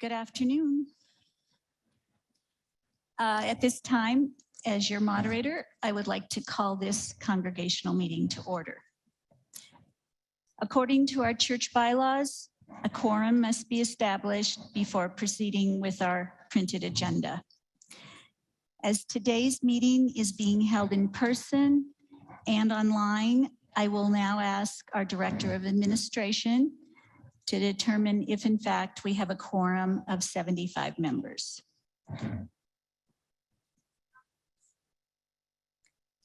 Good afternoon. At this time, as your moderator, I would like to call this congregational meeting to order. According to our church bylaws, a quorum must be established before proceeding with our printed agenda. As today's meeting is being held in person and online, I will now ask our Director of Administration to determine if in fact we have a quorum of 75 members.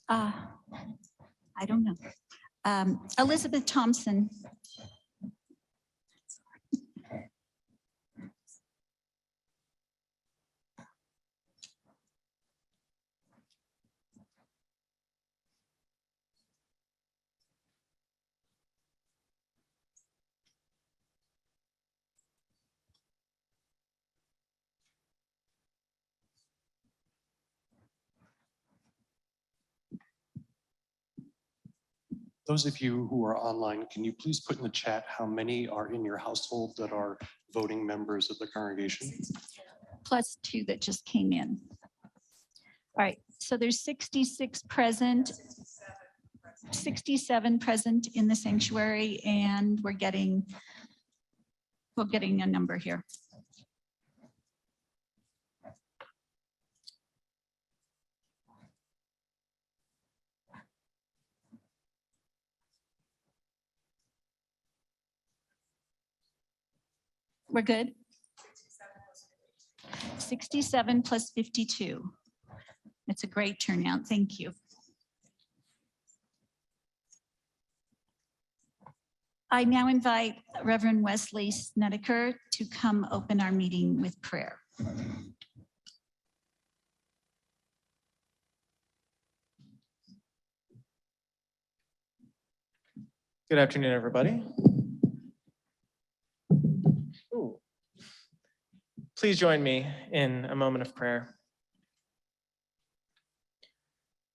I don't know. Elizabeth Thompson. Those of you who are online, can you please put in the chat how many are in your household that are voting members of the congregation? Plus 2 that just came in. All right, so there's 66 present, 67 present in the sanctuary, and we're getting a number here. We're good? 67 plus 52. It's a great turnout. Thank you. I now invite Reverend Wesley Snedeker to come open our meeting with prayer. Good afternoon, everybody. Please join me in a moment of prayer.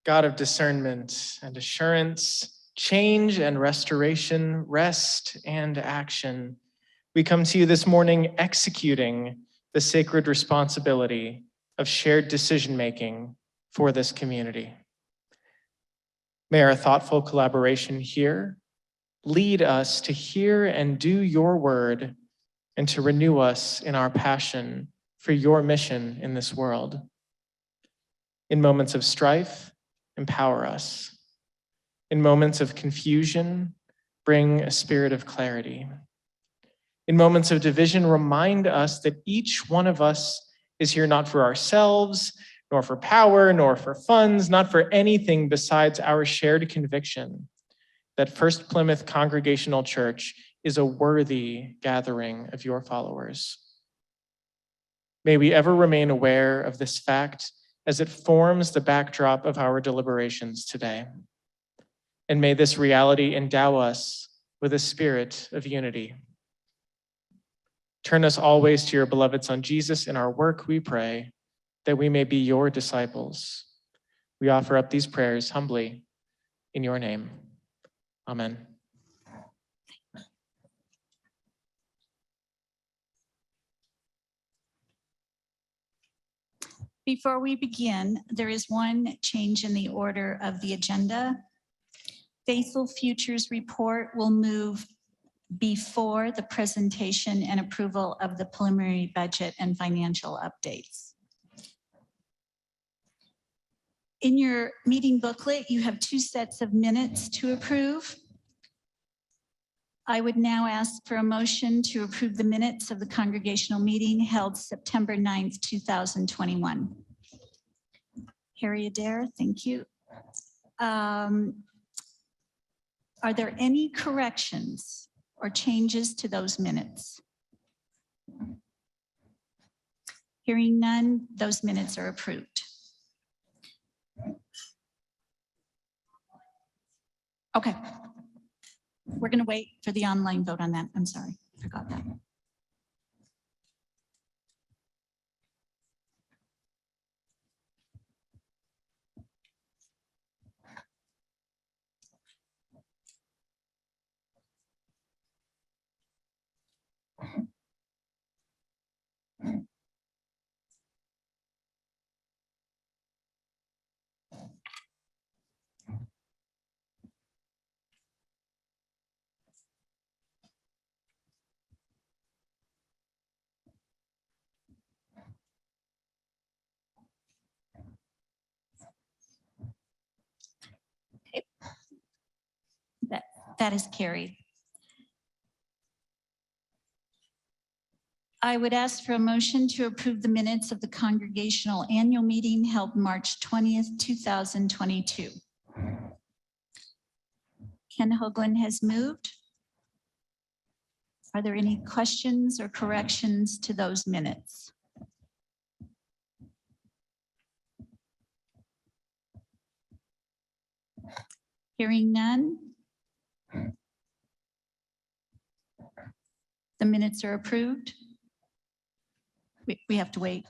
God of discernment and assurance, change and restoration, rest and action, we come to you this morning executing the sacred responsibility of shared decision-making for this community. May our thoughtful collaboration here lead us to hear and do your word and to renew us in our passion for your mission in this world. In moments of strife, empower us. In moments of confusion, bring a spirit of clarity. In moments of division, remind us that each one of us is here not for ourselves, nor for power, nor for funds, not for anything besides our shared conviction that First Plymouth Congregational Church is a worthy gathering of your followers. May we ever remain aware of this fact as it forms the backdrop of our deliberations today. And may this reality endow us with a spirit of unity. Turn us always to your beloved Son Jesus in our work, we pray, that we may be your disciples. We offer up these prayers humbly in your name. Amen. Before we begin, there is one change in the order of the agenda. Faithful Futures report will move before the presentation and approval of the preliminary budget and financial updates. In your meeting booklet, you have 2 sets of minutes to approve. I would now ask for a motion to approve the minutes of the congregational meeting held September 9th, 2021. Harry Adair, thank you. Are there any corrections or changes to those minutes? Hearing none, those minutes are approved. Okay. We're going to wait for the online vote on that. I'm sorry, forgot that. That is carried. I would ask for a motion to approve the minutes of the Congregational Annual Meeting held March 20th, 2022. Ken Hoagland has moved. Are there any questions or corrections to those minutes? Hearing none. The minutes are approved. We have to wait.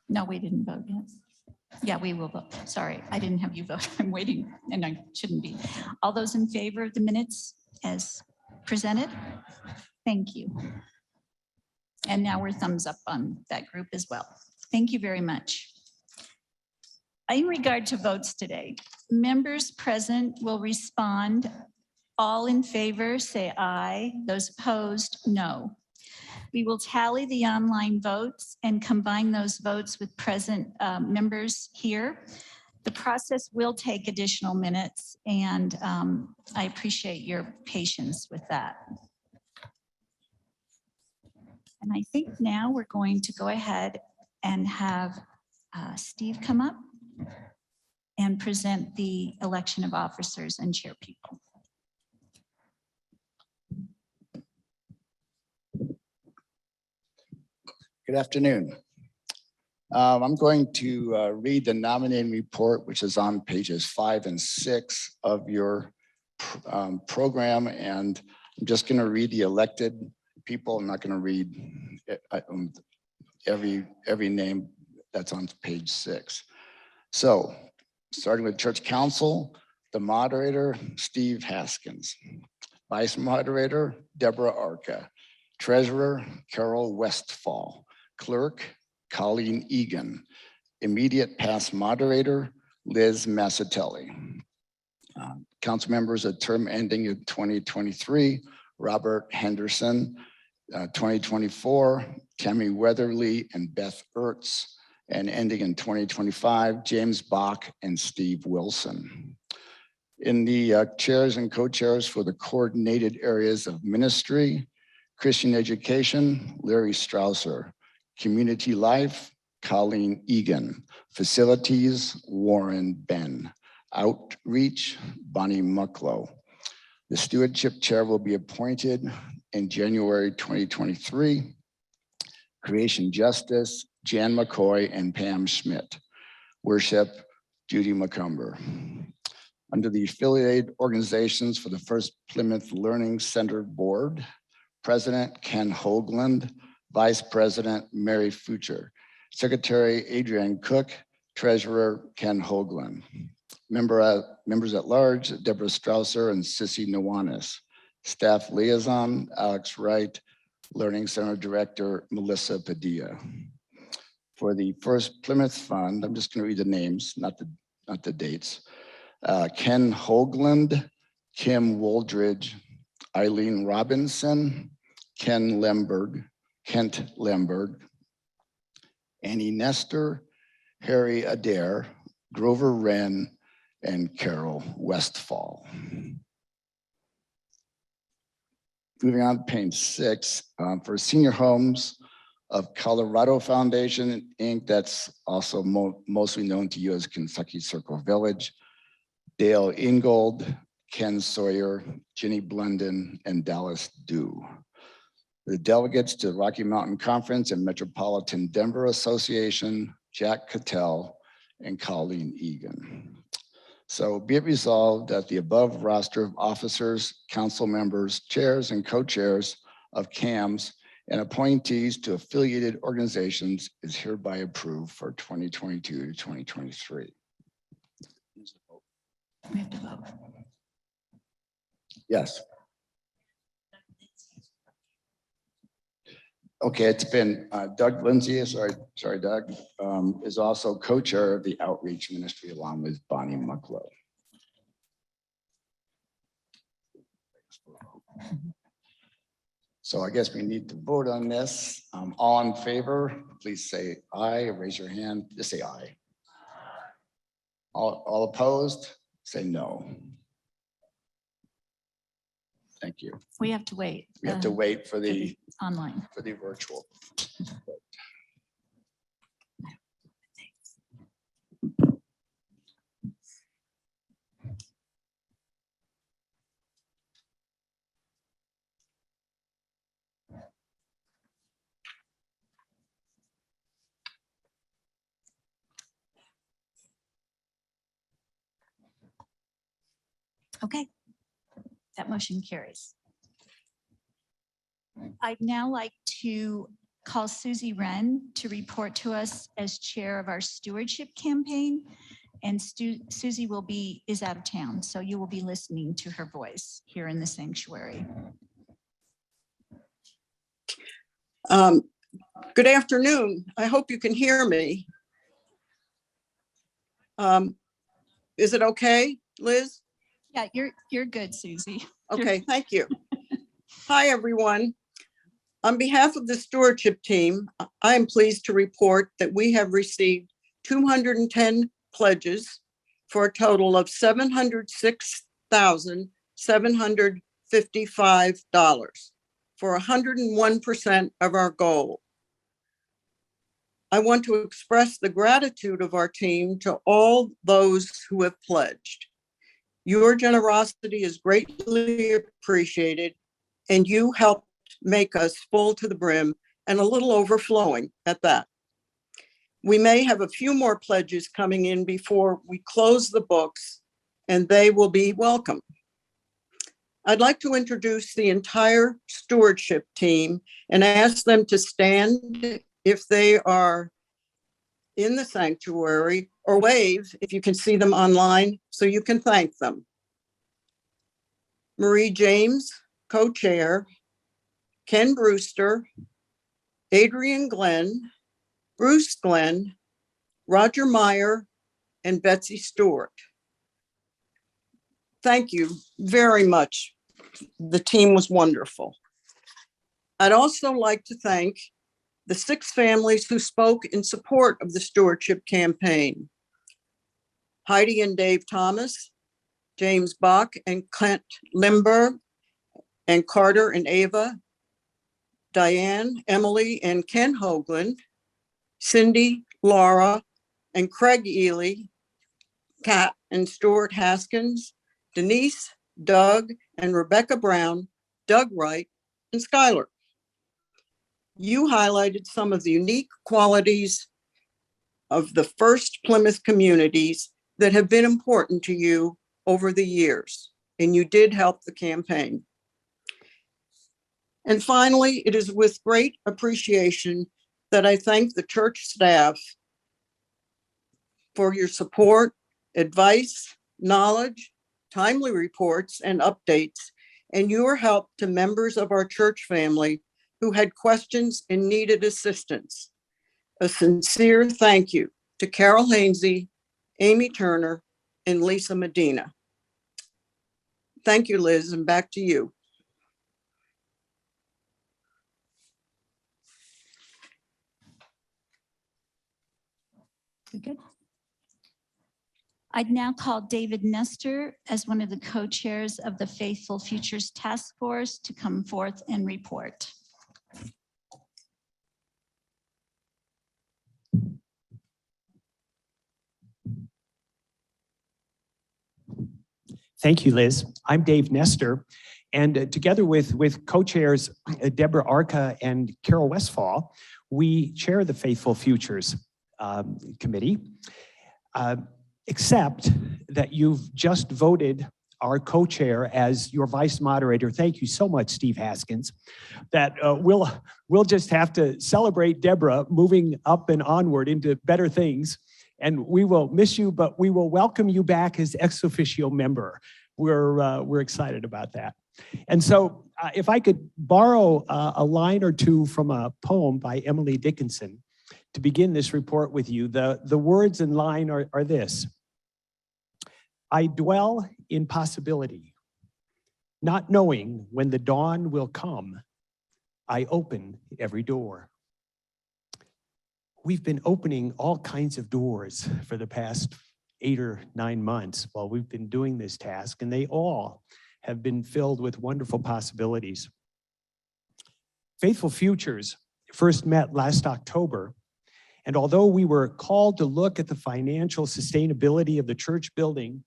No, we didn't vote yet. Yeah, we will vote. Sorry, I didn't have you vote. I'm waiting and I shouldn't be. All those in favor of the minutes as presented? Thank you. And now we're thumbs up on that group as well. Thank you very much. In regard to votes today, members present will respond. All in favor, say aye. Those opposed, no. We will tally the online votes and combine those votes with present members here. The process will take additional minutes, and I appreciate your patience with that. And I think now we're going to go ahead and have Steve come up and present the election of officers and chair people. Good afternoon. I'm going to read the nominating report, which is on pages 5 and 6 of your program. And I'm just going to read the elected people. I'm not going to read every name that's on page 6. So starting with church council, the moderator, Steve Haskins. Vice moderator, Deborah Arca. Treasurer, Carol Westfall. Clerk, Colleen Egan. Immediate past moderator, Liz Massatelli. Council members, a term ending in 2023, Robert Henderson. 2024, Tammy Weatherly and Beth Ertz. And ending in 2025, James Bach and Steve Wilson. In the chairs and co-chairs for the coordinated areas of ministry, Christian education, Larry Strausser. Community life, Colleen Egan. Facilities, Warren Ben. Outreach, Bonnie Mucklow. The stewardship chair will be appointed in January 2023. Creation Justice, Jan McCoy and Pam Schmidt. Worship, Judy McCumber. Under the affiliated organizations for the First Plymouth Learning Center Board, President Ken Hoagland, Vice President Mary Fucher, Secretary Adrienne Cook, Treasurer Ken Hoagland. Members at large, Deborah Strausser and Sissy Nuanis. Staff liaison, Alex Wright. Learning Center Director, Melissa Padilla. For the First Plymouth Fund, I'm just going to read the names, not the dates. Ken Hoagland, Kim Woldridge, Eileen Robinson, Kent Lemberg, Annie Nestor, Harry Adair, Grover Wren, and Carol Westfall. Moving on to page 6, for Senior Homes of Colorado Foundation, Inc., that's also mostly known to you as Kentucky Circle Village, Dale Ingold, Ken Sawyer, Ginny Blunden, and Dallas Dew. The delegates to the Rocky Mountain Conference and Metropolitan Denver Association, Jack Cattell, and Colleen Egan. So be it resolved that the above roster of officers, council members, chairs, and co-chairs of CAMs and appointees to affiliated organizations is hereby approved for 2022 to 2023. We have to vote. Yes. Okay, it's been Doug Lindsay, sorry, Doug, is also co-chair of the outreach ministry along with Bonnie Mucklow. So I guess we need to vote on this. All in favor, please say aye, raise your hand, just say aye. All opposed, say no. Thank you. We have to wait. We have to wait for the Online. virtual. Okay, that motion carries. I'd now like to call Susie Wren to report to us as chair of our stewardship campaign. And Susie is out of town, so you will be listening to her voice here in the sanctuary. Good afternoon. I hope you can hear me. Is it okay, Liz? Yeah, you're good, Susie. Okay, thank you. Hi, everyone. On behalf of the stewardship team, I am pleased to report that we have received 210 pledges for a total of $706,755 for 101% of our goal. I want to express the gratitude of our team to all those who have pledged. Your generosity is greatly appreciated, and you helped make us full to the brim and a little overflowing at that. We may have a few more pledges coming in before we close the books, and they will be welcome. I'd like to introduce the entire stewardship team and ask them to stand if they are in the sanctuary, or wave if you can see them online so you can thank them. Marie James, co-chair, Ken Brewster, Adrian Glenn, Bruce Glenn, Roger Meyer, and Betsy Stewart. Thank you very much. The team was wonderful. I'd also like to thank the 6 families who spoke in support of the stewardship campaign. Heidi and Dave Thomas, James Bach and Clint Limberg, and Carter and Ava, Diane, Emily, and Ken Hoagland, Cindy, Laura, and Craig Ely, Kat and Stuart Haskins, Denise, Doug, and Rebecca Brown, Doug Wright, and Skylar. You highlighted some of the unique qualities of the first Plymouth communities that have been important to you over the years, and you did help the campaign. And finally, it is with great appreciation that I thank the church staff for your support, advice, knowledge, timely reports, and updates, and your help to members of our church family who had questions and needed assistance. A sincere thank you to Carol Hainsey, Amy Turner, and Lisa Medina. Thank you, Liz, and back to you. Good. I'd now call David Nestor as one of the co-chairs of the Faithful Futures Task Force to come forth and report. Thank you, Liz. I'm Dave Nestor, and together with co-chairs Deborah Arca and Carol Westfall, we chair the Faithful Futures Committee, except that you've just voted our co-chair as your vice moderator. Thank you so much, Steve Haskins. That we'll just have to celebrate Deborah moving up and onward into better things. And we will miss you, but we will welcome you back as ex officio member. We're excited about that. And so if I could borrow a line or two from a poem by Emily Dickinson to begin this report with you, the words in line are this: I dwell in possibility. Not knowing when the dawn will come, I open every door. We've been opening all kinds of doors for the past 8 or 9 months while we've been doing this task, and they all have been filled with wonderful possibilities. Faithful Futures first met last October, and although we were called to look at the financial sustainability of the church building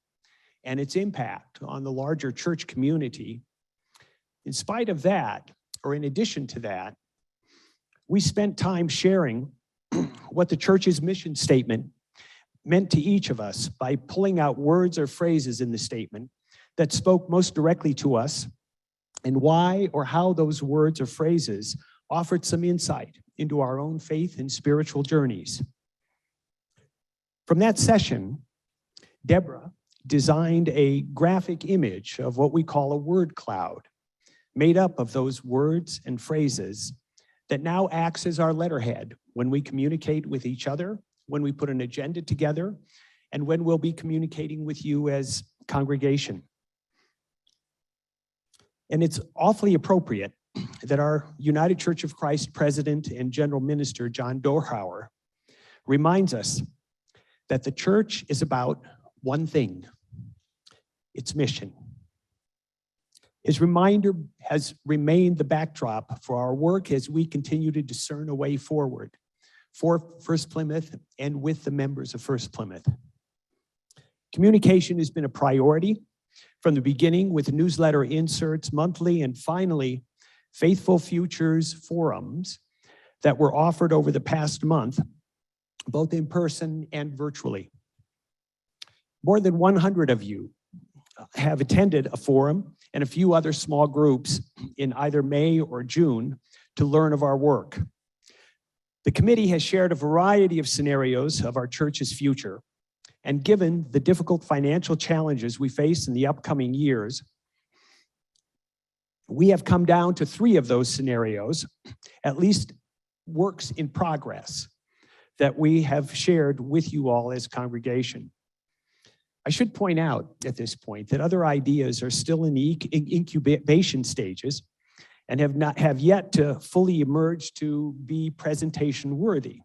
and its impact on the larger church community, in spite of that, or in addition to that, we spent time sharing what the church's mission statement meant to each of us by pulling out words or phrases in the statement that spoke most directly to us and why or how those words or phrases offered some insight into our own faith and spiritual journeys. From that session, Deborah designed a graphic image of what we call a word cloud, made up of those words and phrases that now acts as our letterhead when we communicate with each other, when we put an agenda together, and when we'll be communicating with you as congregation. And it's awfully appropriate that our United Church of Christ President and General Minister, John Dorhauer, reminds us that the church is about one thing, its mission. His reminder has remained the backdrop for our work as we continue to discern a way forward for First Plymouth and with the members of First Plymouth. Communication has been a priority from the beginning with newsletter inserts monthly and finally Faithful Futures forums that were offered over the past month, both in person and virtually. More than 100 of you have attended a forum and a few other small groups in either May or June to learn of our work. The committee has shared a variety of scenarios of our church's future, and given the difficult financial challenges we face in the upcoming years, we have come down to 3 of those scenarios, at least works in progress, that we have shared with you all as congregation. I should point out at this point that other ideas are still in the incubation stages and have yet to fully emerge to be presentation worthy,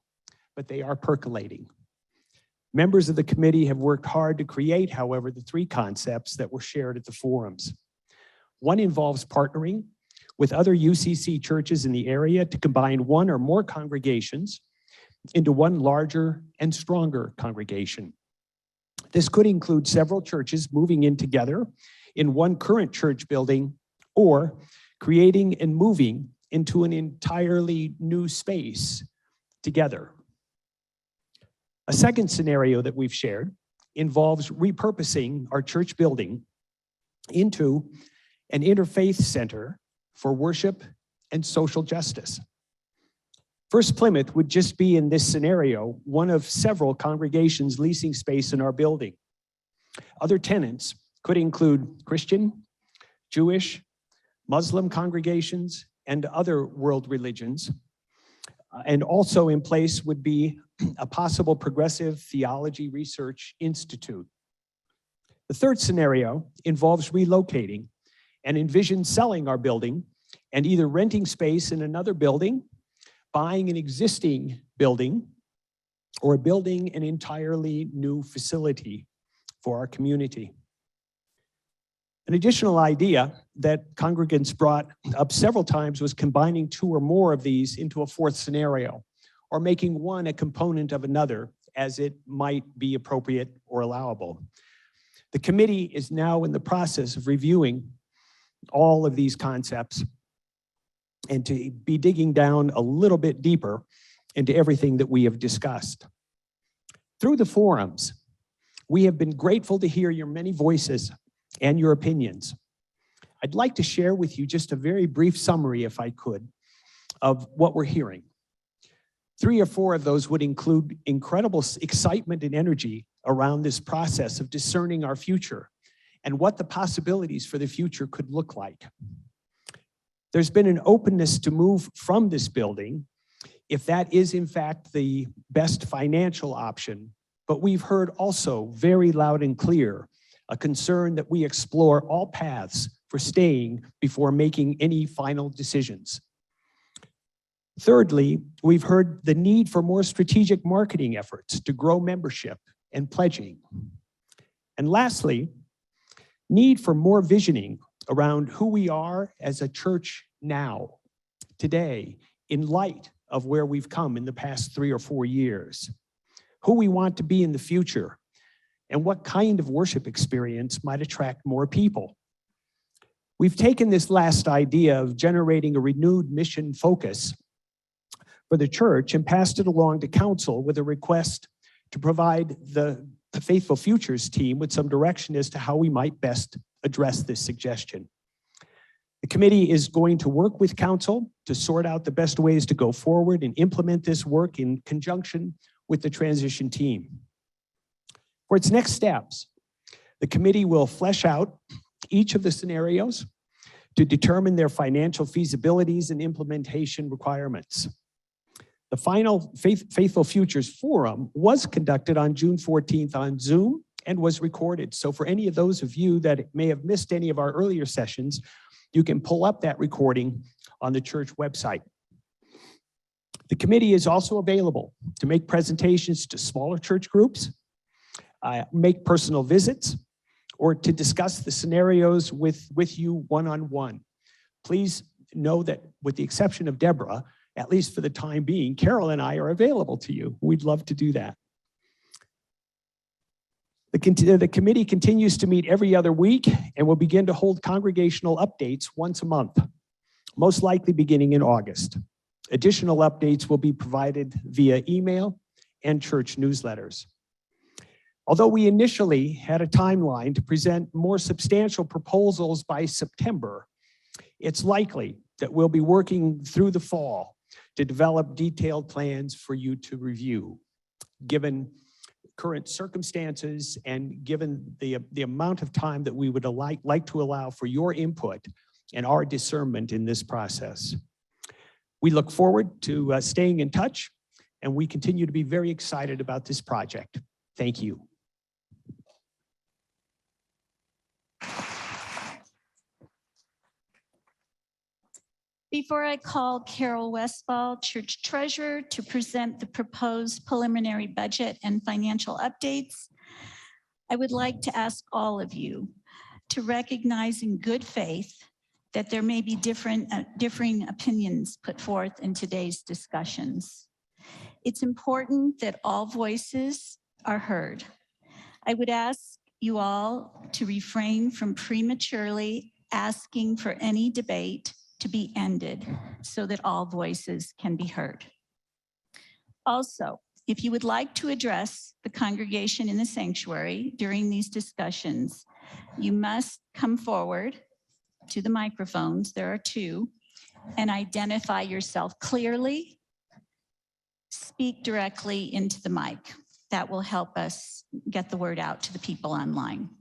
but they are percolating. Members of the committee have worked hard to create, however, the 3 concepts that were shared at the forums. One involves partnering with other UCC churches in the area to combine 1 or more congregations into one larger and stronger congregation. This could include several churches moving in together in one current church building or creating and moving into an entirely new space together. A second scenario that we've shared involves repurposing our church building into an interfaith center for worship and social justice. First Plymouth would just be, in this scenario, one of several congregations leasing space in our building. Other tenants could include Christian, Jewish, Muslim congregations, and other world religions. And also in place would be a possible progressive theology research institute. The third scenario involves relocating and envisions selling our building and either renting space in another building, buying an existing building, or building an entirely new facility for our community. An additional idea that congregants brought up several times was combining 2 or more of these into a 4th scenario, or making one a component of another as it might be appropriate or allowable. The committee is now in the process of reviewing all of these concepts and to be digging down a little bit deeper into everything that we have discussed. Through the forums, we have been grateful to hear your many voices and your opinions. I'd like to share with you just a very brief summary, if I could, of what we're hearing. 3 or 4 of those would include incredible excitement and energy around this process of discerning our future and what the possibilities for the future could look like. There's been an openness to move from this building if that is in fact the best financial option, but we've heard also very loud and clear a concern that we explore all paths for staying before making any final decisions. Thirdly, we've heard the need for more strategic marketing efforts to grow membership and pledging. And lastly, need for more visioning around who we are as a church now, today, in light of where we've come in the past 3 or 4 years, who we want to be in the future, and what kind of worship experience might attract more people. We've taken this last idea of generating a renewed mission focus for the church and passed it along to council with a request to provide the Faithful Futures team with some direction as to how we might best address this suggestion. The committee is going to work with council to sort out the best ways to go forward and implement this work in conjunction with the transition team. For its next steps, the committee will flesh out each of the scenarios to determine their financial feasibilities and implementation requirements. The final Faithful Futures Forum was conducted on June 14th on Zoom and was recorded. So for any of those of you that may have missed any of our earlier sessions, you can pull up that recording on the church website. The committee is also available to make presentations to smaller church groups, make personal visits, or to discuss the scenarios with you one-on-one. Please know that with the exception of Deborah, at least for the time being, Carol and I are available to you. We'd love to do that. The committee continues to meet every other week and will begin to hold congregational updates once a month, most likely beginning in August. Additional updates will be provided via email and church newsletters. Although we initially had a timeline to present more substantial proposals by September, it's likely that we'll be working through the fall to develop detailed plans for you to review, given current circumstances and given the amount of time that we would like to allow for your input and our discernment in this process. We look forward to staying in touch, and we continue to be very excited about this project. Thank you. Before I call Carol Westfall, Church Treasurer, to present the proposed preliminary budget and financial updates, I would like to ask all of you to recognize in good faith that there may be differing opinions put forth in today's discussions. It's important that all voices are heard. I would ask you all to refrain from prematurely asking for any debate to be ended so that all voices can be heard. Also, if you would like to address the congregation in the sanctuary during these discussions, you must come forward to the microphones, there are 2, and identify yourself clearly. Speak directly into the mic. That will help us get the word out to the people online.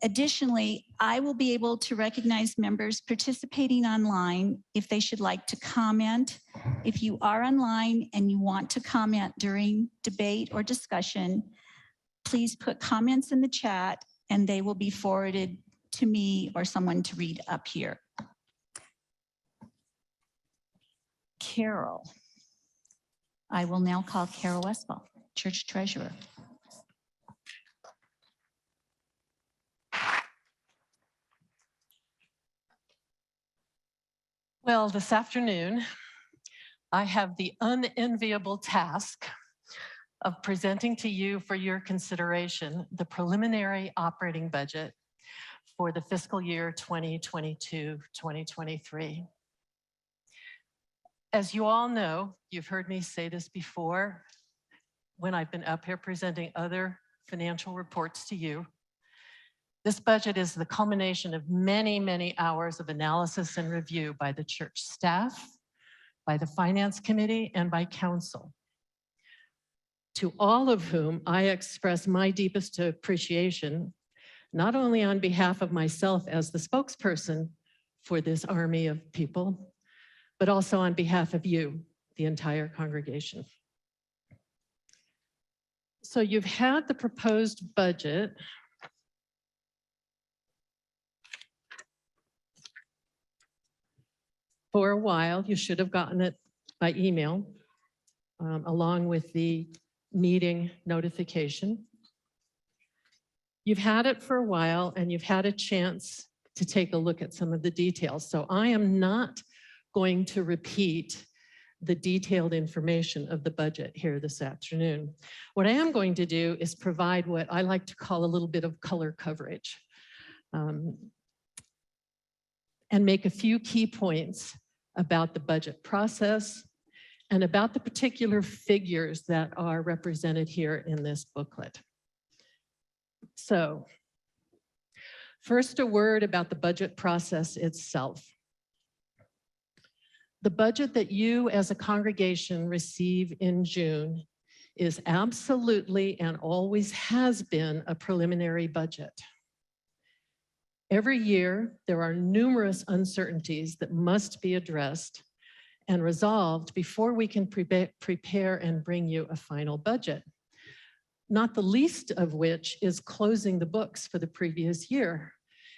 Additionally, I will be able to recognize members participating online if they should like to comment. If you are online and you want to comment during debate or discussion, please put comments in the chat and they will be forwarded to me or someone to read up here. Carol. I will now call Carol Westfall, Church Treasurer. Well, this afternoon, I have the unenviable task of presenting to you for your consideration the preliminary operating budget for the fiscal year 2022-2023. As you all know, you've heard me say this before when I've been up here presenting other financial reports to you. This budget is the culmination of many, many hours of analysis and review by the church staff, by the finance committee, and by council, to all of whom I express my deepest appreciation, not only on behalf of myself as the spokesperson for this army of people, but also on behalf of you, the entire congregation. So you've had the proposed budget For a while, you should have gotten it by email, along with the meeting notification. You've had it for a while and you've had a chance to take a look at some of the details. So I am not going to repeat the detailed information of the budget here this afternoon. What I am going to do is provide what I like to call a little bit of color coverage, and make a few key points about the budget process and about the particular figures that are represented here in this booklet. So, first, a word about the budget process itself. The budget that you as a congregation receive in June is absolutely and always has been a preliminary budget. Every year, there are numerous uncertainties that must be addressed and resolved before we can prepare and bring you a final budget. Not the least of which is closing the books for the previous year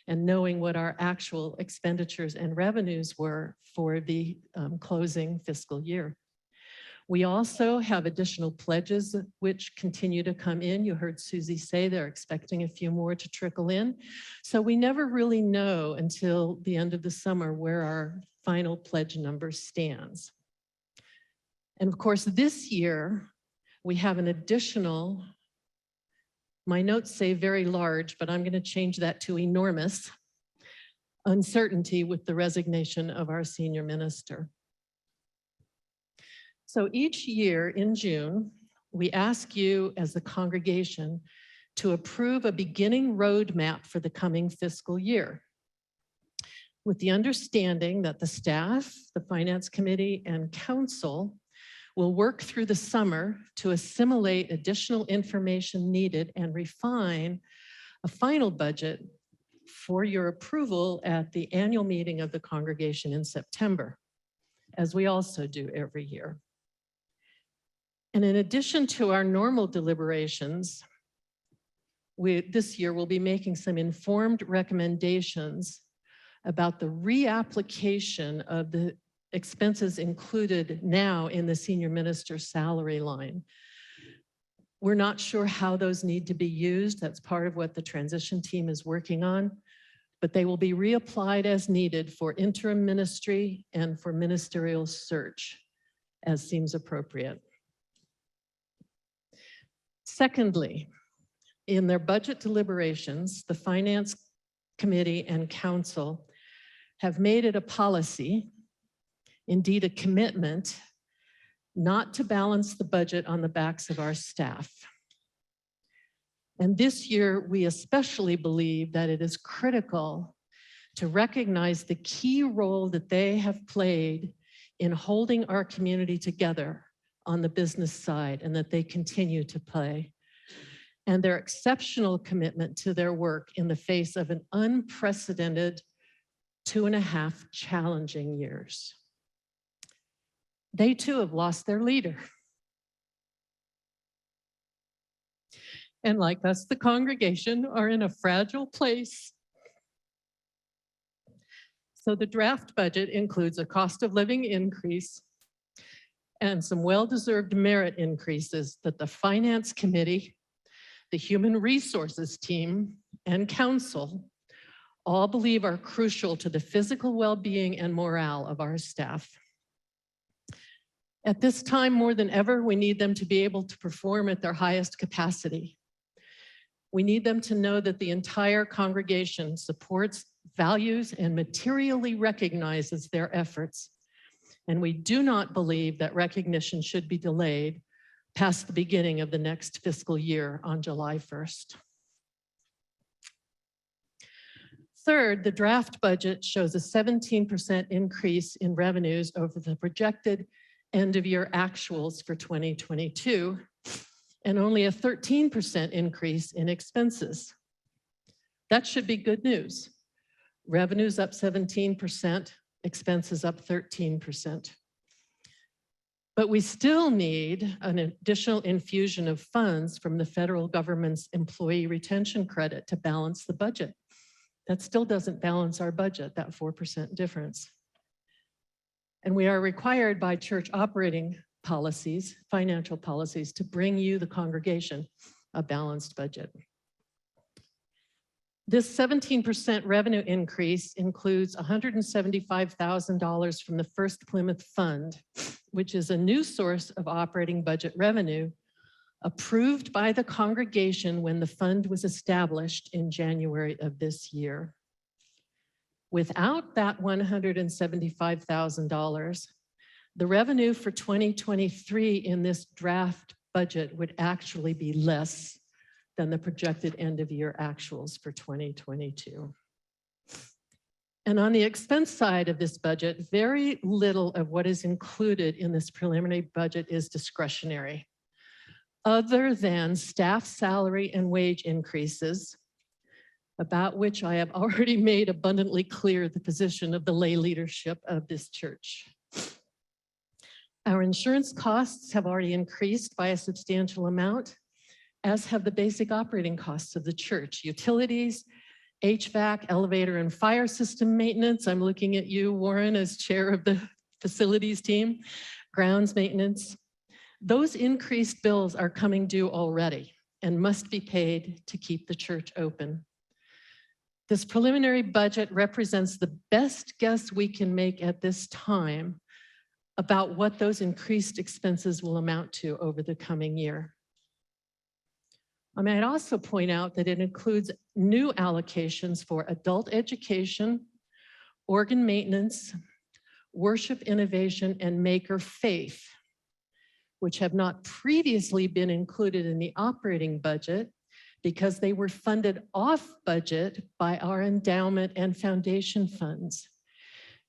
and knowing what our actual expenditures and revenues were for the closing fiscal year. We also have additional pledges which continue to come in. You heard Susie say they're expecting a few more to trickle in. So we never really know until the end of the summer where our final pledge number stands. And of course, this year, we have an additional, my notes say very large, but I'm going to change that to enormous, uncertainty with the resignation of our senior minister. So each year in June, we ask you as the congregation to approve a beginning roadmap for the coming fiscal year, with the understanding that the staff, the finance committee, and council will work through the summer to assimilate additional information needed and refine a final budget for your approval at the annual meeting of the congregation in September, as we also do every year. And in addition to our normal deliberations, this year we'll be making some informed recommendations about the reapplication of the expenses included now in the senior minister's salary line. We're not sure how those need to be used. That's part of what the transition team is working on, but they will be reapplied as needed for interim ministry and for ministerial search as seems appropriate. Secondly, in their budget deliberations, the finance committee and council have made it a policy, indeed a commitment, not to balance the budget on the backs of our staff. And this year, we especially believe that it is critical to recognize the key role that they have played in holding our community together on the business side, and that they continue to play, and their exceptional commitment to their work in the face of an unprecedented 2.5 challenging years. They too have lost their leader. And like us, the congregation are in a fragile place. So the draft budget includes a cost of living increase and some well-deserved merit increases that the finance committee, the human resources team, and council all believe are crucial to the physical well-being and morale of our staff. At this time, more than ever, we need them to be able to perform at their highest capacity. We need them to know that the entire congregation supports, values, and materially recognizes their efforts. And we do not believe that recognition should be delayed past the beginning of the next fiscal year on July 1st. Third, the draft budget shows a 17% increase in revenues over the projected end-of-year actuals for 2022, and only a 13% increase in expenses. That should be good news. Revenues up 17%, expenses up 13%. But we still need an additional infusion of funds from the federal government's employee retention credit to balance the budget. That still doesn't balance our budget, that 4% difference. And we are required by church operating policies, financial policies, to bring you, the congregation, a balanced budget. This 17% revenue increase includes $175,000 from the First Plymouth Fund, which is a new source of operating budget revenue approved by the congregation when the fund was established in January of this year. Without that $175,000, the revenue for 2023 in this draft budget would actually be less than the projected end of year actuals for 2022. And on the expense side of this budget, very little of what is included in this preliminary budget is discretionary, other than staff salary and wage increases, about which I have already made abundantly clear the position of the lay leadership of this church. Our insurance costs have already increased by a substantial amount, as have the basic operating costs of the church: utilities, HVAC, elevator and fire system maintenance. I'm looking at you, Warren, as chair of the facilities team, grounds maintenance. Those increased bills are coming due already and must be paid to keep the church open. This preliminary budget represents the best guess we can make at this time about what those increased expenses will amount to over the coming year. I might also point out that it includes new allocations for adult education, organ maintenance, worship innovation, and maker faith, which have not previously been included in the operating budget because they were funded off budget by our endowment and foundation funds.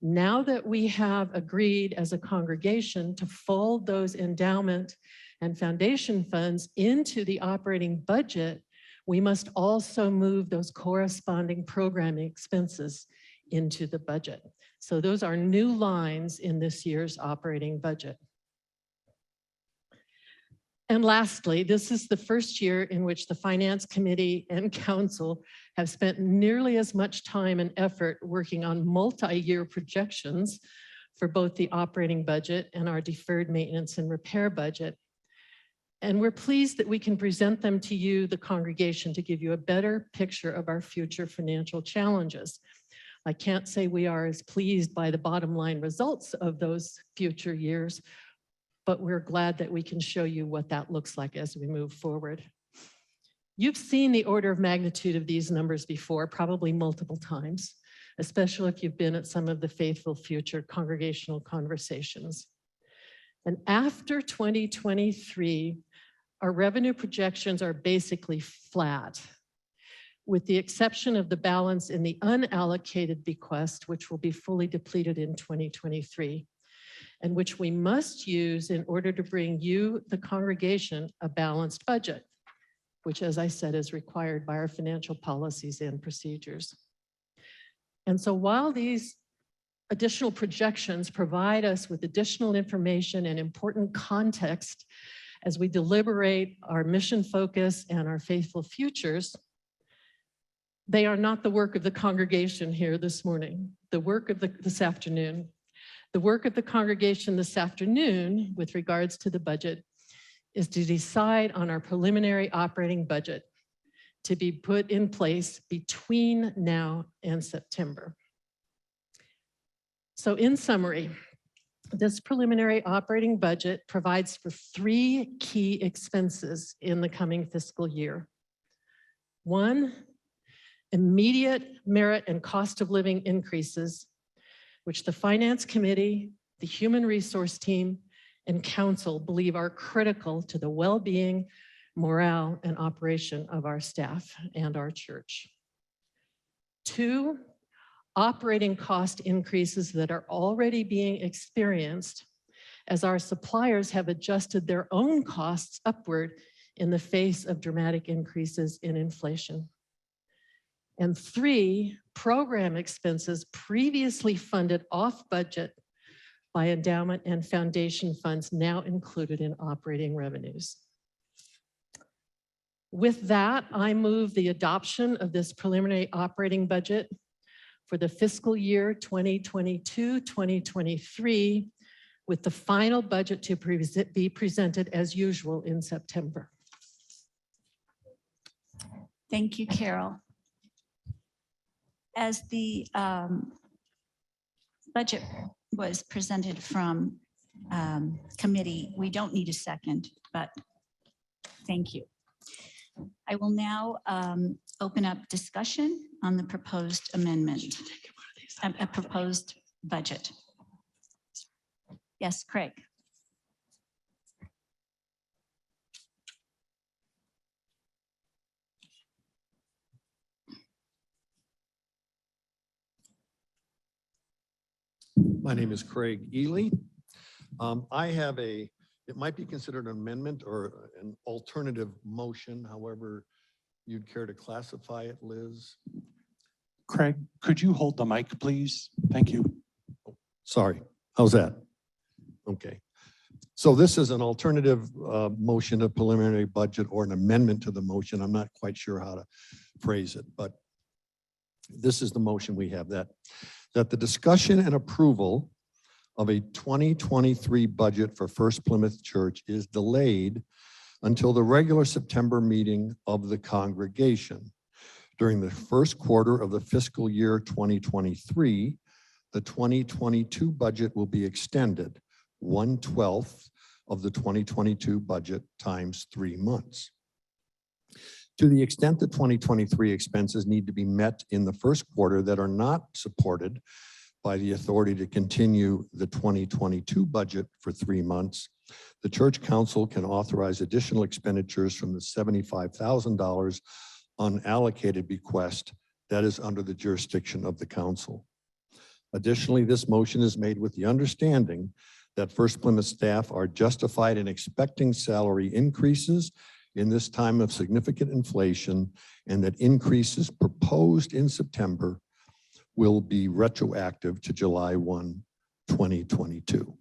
Now that we have agreed as a congregation to fold those endowment and foundation funds into the operating budget, we must also move those corresponding programming expenses into the budget. So those are new lines in this year's operating budget. And lastly, this is the first year in which the Finance Committee and Council have spent nearly as much time and effort working on multi-year projections for both the operating budget and our deferred maintenance and repair budget. And we're pleased that we can present them to you, the congregation, to give you a better picture of our future financial challenges. I can't say we are as pleased by the bottom line results of those future years, but we're glad that we can show you what that looks like as we move forward. You've seen the order of magnitude of these numbers before, probably multiple times, especially if you've been at some of the Faithful Future congregational conversations. And after 2023, our revenue projections are basically flat, with the exception of the balance in the unallocated bequest, which will be fully depleted in 2023, and which we must use in order to bring you, the congregation, a balanced budget, which, as I said, is required by our financial policies and procedures. And so while these additional projections provide us with additional information and important context as we deliberate our mission focus and our faithful futures, they are not the work of the congregation here this morning, the work of this afternoon. The work of the congregation this afternoon with regards to the budget is to decide on our preliminary operating budget to be put in place between now and September. So in summary, this preliminary operating budget provides for 3 key expenses in the coming fiscal year. 1, immediate merit and cost of living increases, which the Finance Committee, the Human Resource Team, and Council believe are critical to the well-being, morale, and operation of our staff and our church. 2, operating cost increases that are already being experienced as our suppliers have adjusted their own costs upward in the face of dramatic increases in inflation. And 3, program expenses previously funded off budget by endowment and foundation funds now included in operating revenues. With that, I move the adoption of this preliminary operating budget for the fiscal year 2022-2023, with the final budget to be presented as usual in September. Thank you, Carol. As the budget was presented from committee, we don't need a second, but thank you. I will now open up discussion on the proposed amendment, a proposed budget. Yes, Craig. My name is Craig Ely. I have it might be considered an amendment or an alternative motion, however you'd care to classify it, Liz. Craig, could you hold the mic, please? Thank you. Sorry, how's that? Okay. So this is an alternative motion of preliminary budget or an amendment to the motion. I'm not quite sure how to phrase it, but this is the motion we have, that the discussion and approval of a 2023 budget for First Plymouth Church is delayed until the regular September meeting of the congregation. During the first quarter of the fiscal year 2023, the 2022 budget will be extended 1/12 of the 2022 budget times 3 months. To the extent the 2023 expenses need to be met in the first quarter that are not supported by the authority to continue the 2022 budget for 3 months, the Church Council can authorize additional expenditures from the $75,000 unallocated bequest that is under the jurisdiction of the council. Additionally, this motion is made with the understanding that First Plymouth staff are justified in expecting salary increases in this time of significant inflation, and that increases proposed in September will be retroactive to July 1, 2022.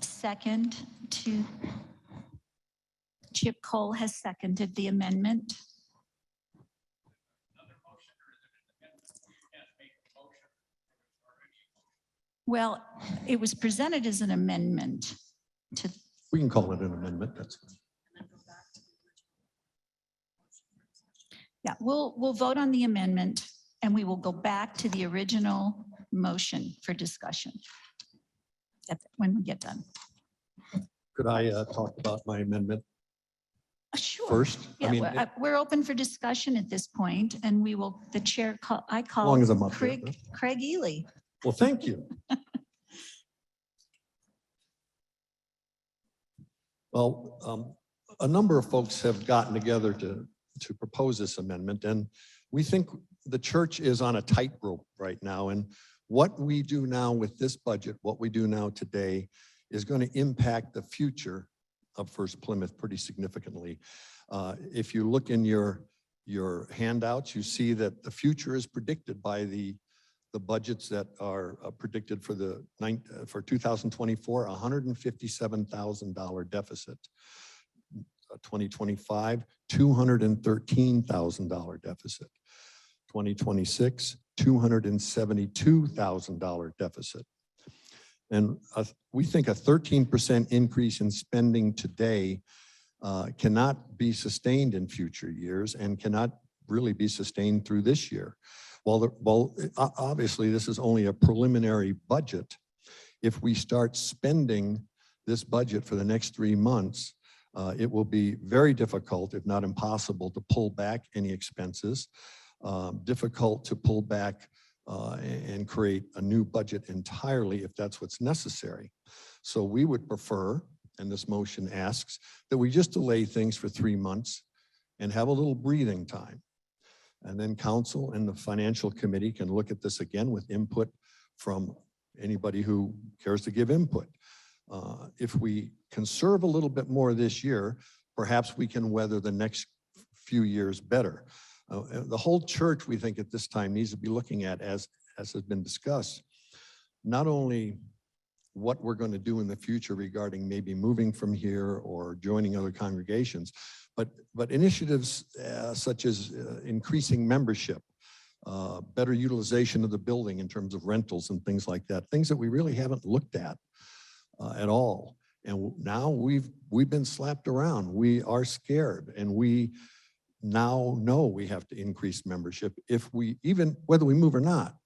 Second to Chip Cole has seconded the amendment. Well, it was presented as an amendment to. We can call it an amendment, that's fine. Yeah, we'll vote on the amendment and we will go back to the original motion for discussion when we get done. Could I talk about my amendment Sure. first? Yeah, I mean, we're open for discussion at this point, and we will, the chair call, I call long as I'm up here, Craig Ely. well, thank you. Well, a number of folks have gotten together to propose this amendment, and we think the church is on a tightrope right now. And what we do now with this budget, what we do now today, is going to impact the future of First Plymouth pretty significantly. If you look in your handouts, you see that the future is predicted by the budgets that are predicted for 2024, $157,000 deficit. 2025, $213,000 deficit. 2026, $272,000 deficit. And we think a 13% increase in spending today cannot be sustained in future years and cannot really be sustained through this year. Well, obviously, this is only a preliminary budget. If we start spending this budget for the next 3 months, it will be very difficult, if not impossible, to pull back any expenses, difficult to pull back and create a new budget entirely if that's what's necessary. So we would prefer, and this motion asks, that we just delay things for 3 months and have a little breathing time. And then council and the financial committee can look at this again with input from anybody who cares to give input. If we conserve a little bit more this year, perhaps we can weather the next few years better. The whole church, we think at this time, needs to be looking at, as has been discussed, not only what we're going to do in the future regarding maybe moving from here or joining other congregations. But initiatives such as increasing membership, better utilization of the building in terms of rentals and things like that, things that we really haven't looked at all. And now we've been slapped around. We are scared, and we now know we have to increase membership if we, even whether we move or not.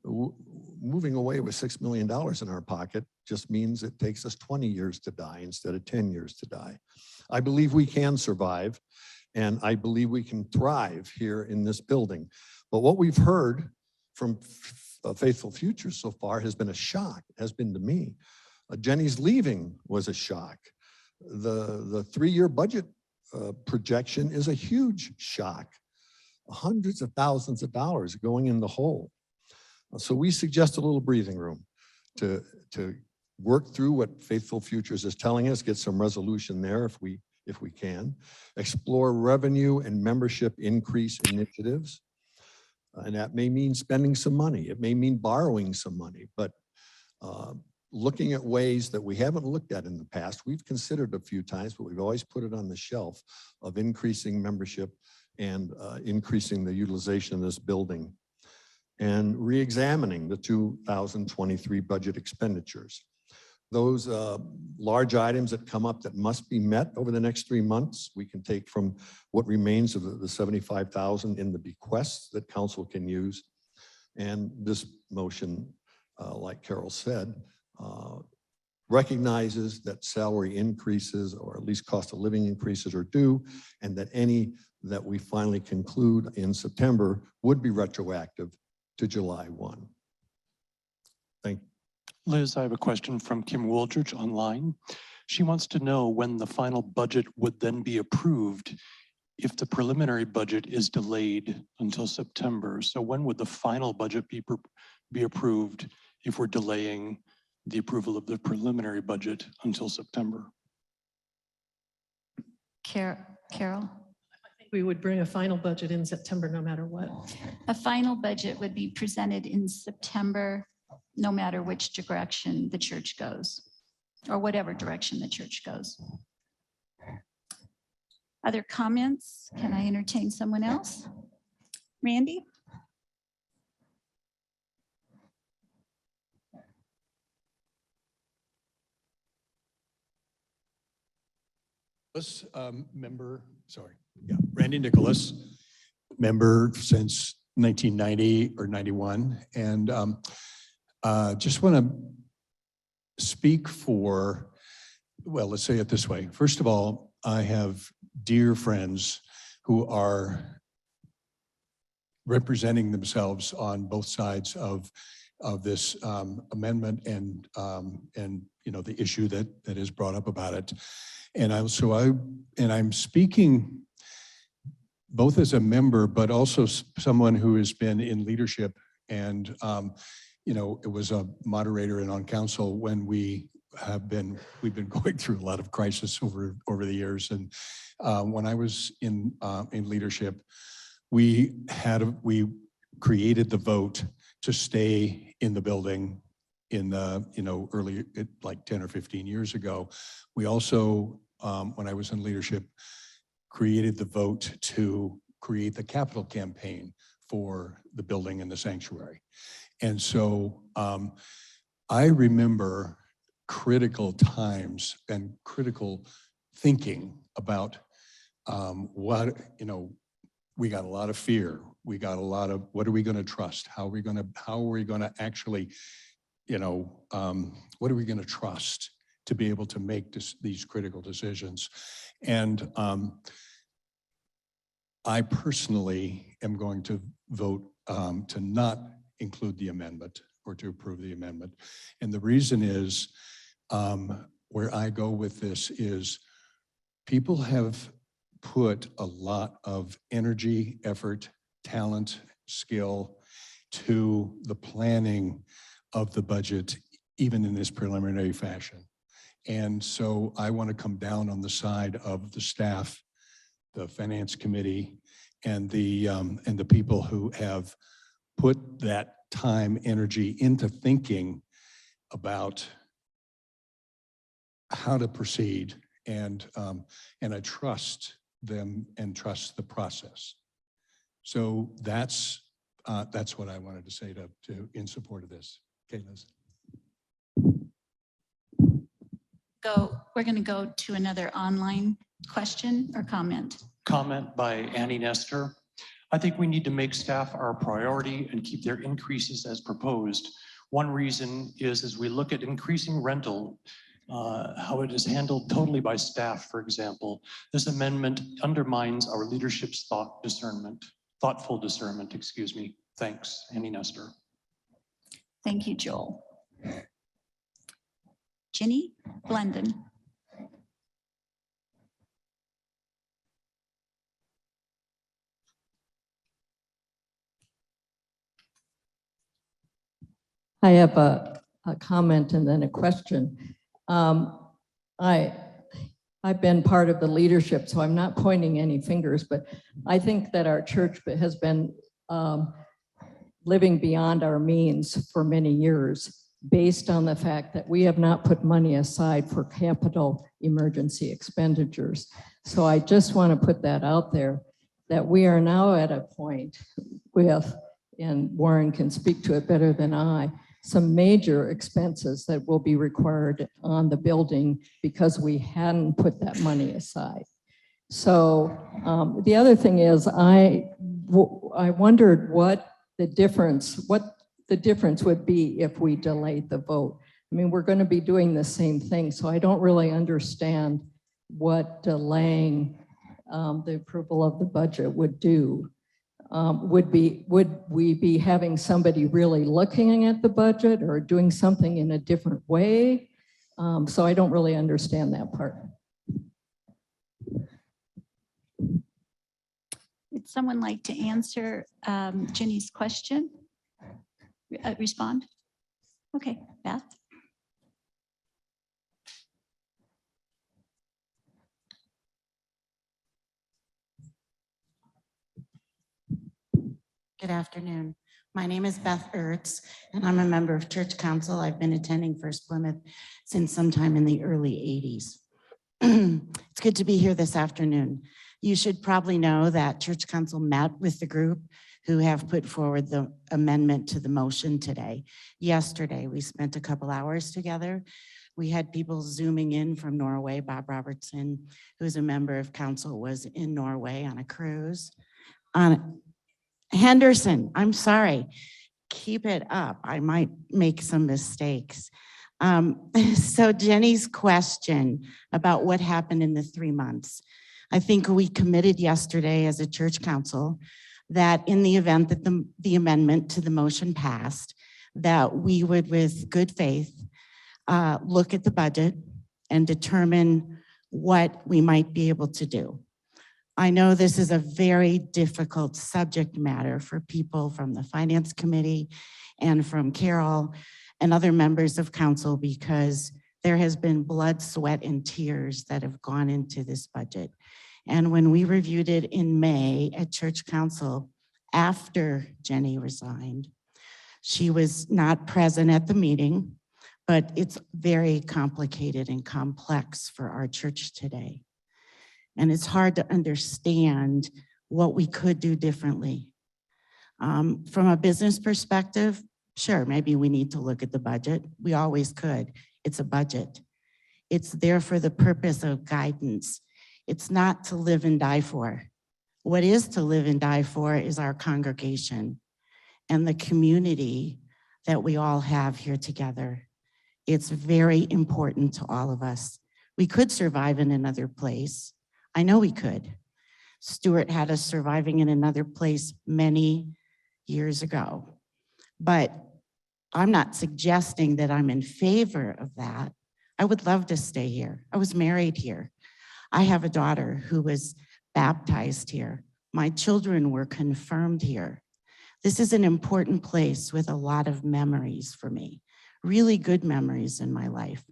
Moving away with $6 million in our pocket just means it takes us 20 years to die instead of 10 years to die. I believe we can survive, and I believe we can thrive here in this building. But what we've heard from Faithful Futures so far has been a shock, has been to me. Jenny's leaving was a shock. The 3-year budget projection is a huge shock. Hundreds of thousands of dollars going in the hole. So we suggest a little breathing room to work through what Faithful Futures is telling us, get some resolution there if we can. Explore revenue and membership increase initiatives. And that may mean spending some money. It may mean borrowing some money, but looking at ways that we haven't looked at in the past. We've considered a few times, but we've always put it on the shelf of increasing membership and increasing the utilization of this building, and re-examining the 2023 budget expenditures. Those large items that come up that must be met over the next 3 months, we can take from what remains of the $75,000 in the bequests that council can use. And this motion, like Carol said, recognizes that salary increases, or at least cost of living increases, are due, and that any that we finally conclude in September would be retroactive to July 1. Thank you. Liz, I have a question from Kim Wooldridge online. She wants to know when the final budget would then be approved if the preliminary budget is delayed until September. So when would the final budget be approved if we're delaying the approval of the preliminary budget until September? Carol? I think we would bring a final budget in September no matter what. A final budget would be presented in September, no matter which direction the church goes, or whatever direction the church goes. Other comments? Can I entertain someone else? Randy? Randy Nicholas, member since 1990 or 91. And just want to speak for, well, let's say it this way. First of all, I have dear friends who are representing themselves on both sides of this amendment and you know, the issue that is brought up about it. And I'm speaking both as a member, but also someone who has been in leadership and you know, it was a moderator and on council when we've been going through a lot of crisis over the years. And when I was in leadership, we created the vote to stay in the building in the, you know, early, like 10 or 15 years ago. We also, when I was in leadership, created the vote to create the capital campaign for the building and the sanctuary. And so I remember critical times and critical thinking about what, you know, we got a lot of fear. We got a lot of, what are we going to trust? How are we going to actually, you know, what are we going to trust to be able to make these critical decisions? And I personally am going to vote to not include the amendment or to approve the amendment. And the reason is, where I go with this is people have put a lot of energy, effort, talent, skill to the planning of the budget, even in this preliminary fashion. And so I want to come down on the side of the staff, the finance committee, and the people who have put that time, energy into thinking about how to proceed, and I trust them and trust the process. So that's what I wanted to say to in support of this. Okay, Liz. We're going to go to another online question or comment. Comment by Annie Nestor. I think we need to make staff our priority and keep their increases as proposed. One reason is as we look at increasing rental, how it is handled totally by staff, for example, this amendment undermines our leadership's thoughtful discernment, excuse me. Thanks, Annie Nestor. Thank you, Joel. Ginny Blendon. I have a comment and then a question. I've been part of the leadership, so I'm not pointing any fingers, but I think that our church has been living beyond our means for many years, based on the fact that we have not put money aside for capital emergency expenditures. So I just want to put that out there, that we are now at a point with, and Warren can speak to it better than I, some major expenses that will be required on the building because we hadn't put that money aside. So the other thing is, I wondered what the difference would be if we delayed the vote. I mean, we're going to be doing the same thing, so I don't really understand what delaying the approval of the budget would do. Would we be having somebody really looking at the budget or doing something in a different way? So I don't really understand that part. Would someone like to answer Ginny's question? Respond? Okay, Beth. Good afternoon. My name is Beth Ertz, and I'm a member of Church Council. I've been attending First Plymouth since sometime in the early 80s. It's good to be here this afternoon. You should probably know that Church Council met with the group who have put forward the amendment to the motion today. Yesterday, we spent a couple hours together. We had people zooming in from Norway. Bob Robertson, who's a member of council, was in Norway on a cruise. Henderson, I'm sorry, keep it up. I might make some mistakes. So Jenny's question about what happened in the 3 months. I think we committed yesterday as a church council that in the event that the amendment to the motion passed, that we would, with good faith, look at the budget and determine what we might be able to do. I know this is a very difficult subject matter for people from the Finance Committee and from Carol and other members of council, because there has been blood, sweat, and tears that have gone into this budget. And when we reviewed it in May at Church Council, after Jenny resigned, she was not present at the meeting, but it's very complicated and complex for our church today. And it's hard to understand what we could do differently. From a business perspective, sure, maybe we need to look at the budget. We always could. It's a budget. It's there for the purpose of guidance. It's not to live and die for. What is to live and die for is our congregation and the community that we all have here together. It's very important to all of us. We could survive in another place. I know we could. Stuart had us surviving in another place many years ago. But I'm not suggesting that I'm in favor of that. I would love to stay here. I was married here. I have a daughter who was baptized here. My children were confirmed here. This is an important place with a lot of memories for me, really good memories in my life.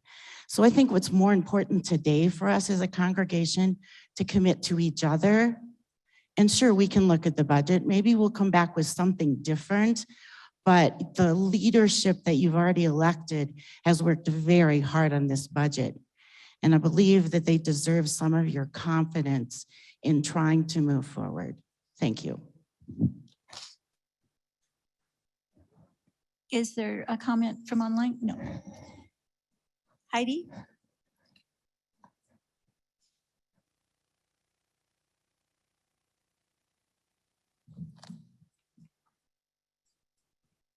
So I think what's more important today for us as a congregation to commit to each other. And sure, we can look at the budget. Maybe we'll come back with something different, but the leadership that you've already elected has worked very hard on this budget. And I believe that they deserve some of your confidence in trying to move forward. Thank you. Is there a comment from online? No. Heidi?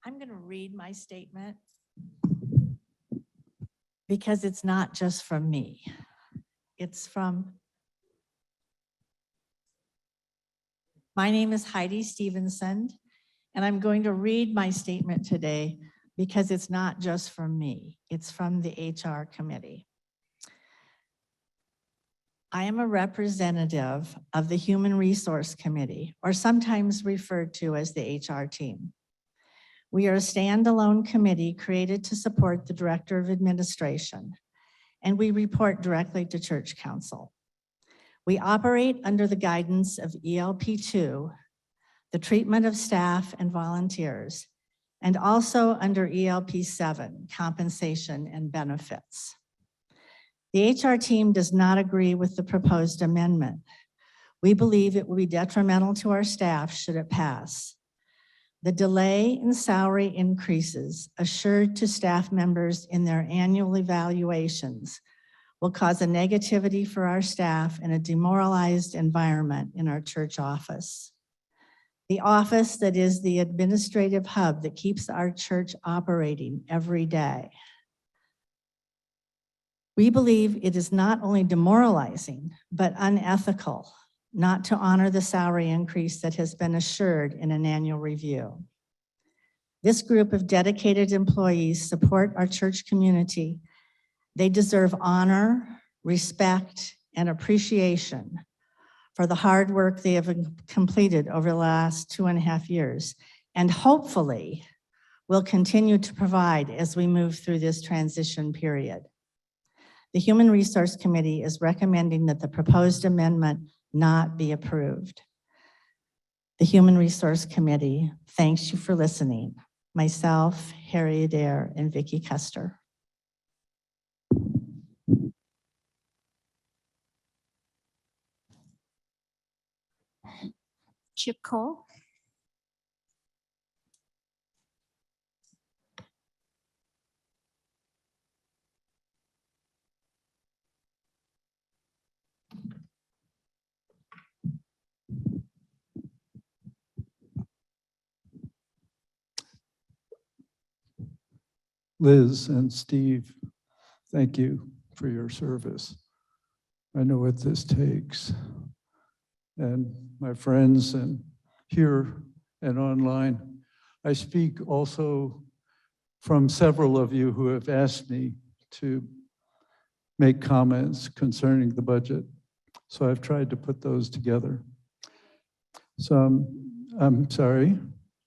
I'm going to read my statement because it's not just from me. It's from, my name is Heidi Stevenson, and I'm going to read my statement today because it's not just from me. It's from the HR committee. I am a representative of the Human Resource Committee, or sometimes referred to as the HR team. We are a standalone committee created to support the Director of Administration, and we report directly to Church Council. We operate under the guidance of ELP2, the treatment of staff and volunteers, and also under ELP7, compensation and benefits. The HR team does not agree with the proposed amendment. We believe it will be detrimental to our staff should it pass. The delay in salary increases assured to staff members in their annual evaluations will cause a negativity for our staff and a demoralized environment in our church office. The office that is the administrative hub that keeps our church operating every day. We believe it is not only demoralizing, but unethical not to honor the salary increase that has been assured in an annual review. This group of dedicated employees support our church community. They deserve honor, respect, and appreciation for the hard work they have completed over the last 2.5 years, and hopefully will continue to provide as we move through this transition period. The Human Resource Committee is recommending that the proposed amendment not be approved. The Human Resource Committee thanks you for listening. Myself, Harry Adair, and Vicki Custer. Chip Cole? Liz and Steve, thank you for your service. I know what this takes. And my friends and here and online, I speak also from several of you who have asked me to make comments concerning the budget. So I've tried to put those together. So I'm sorry.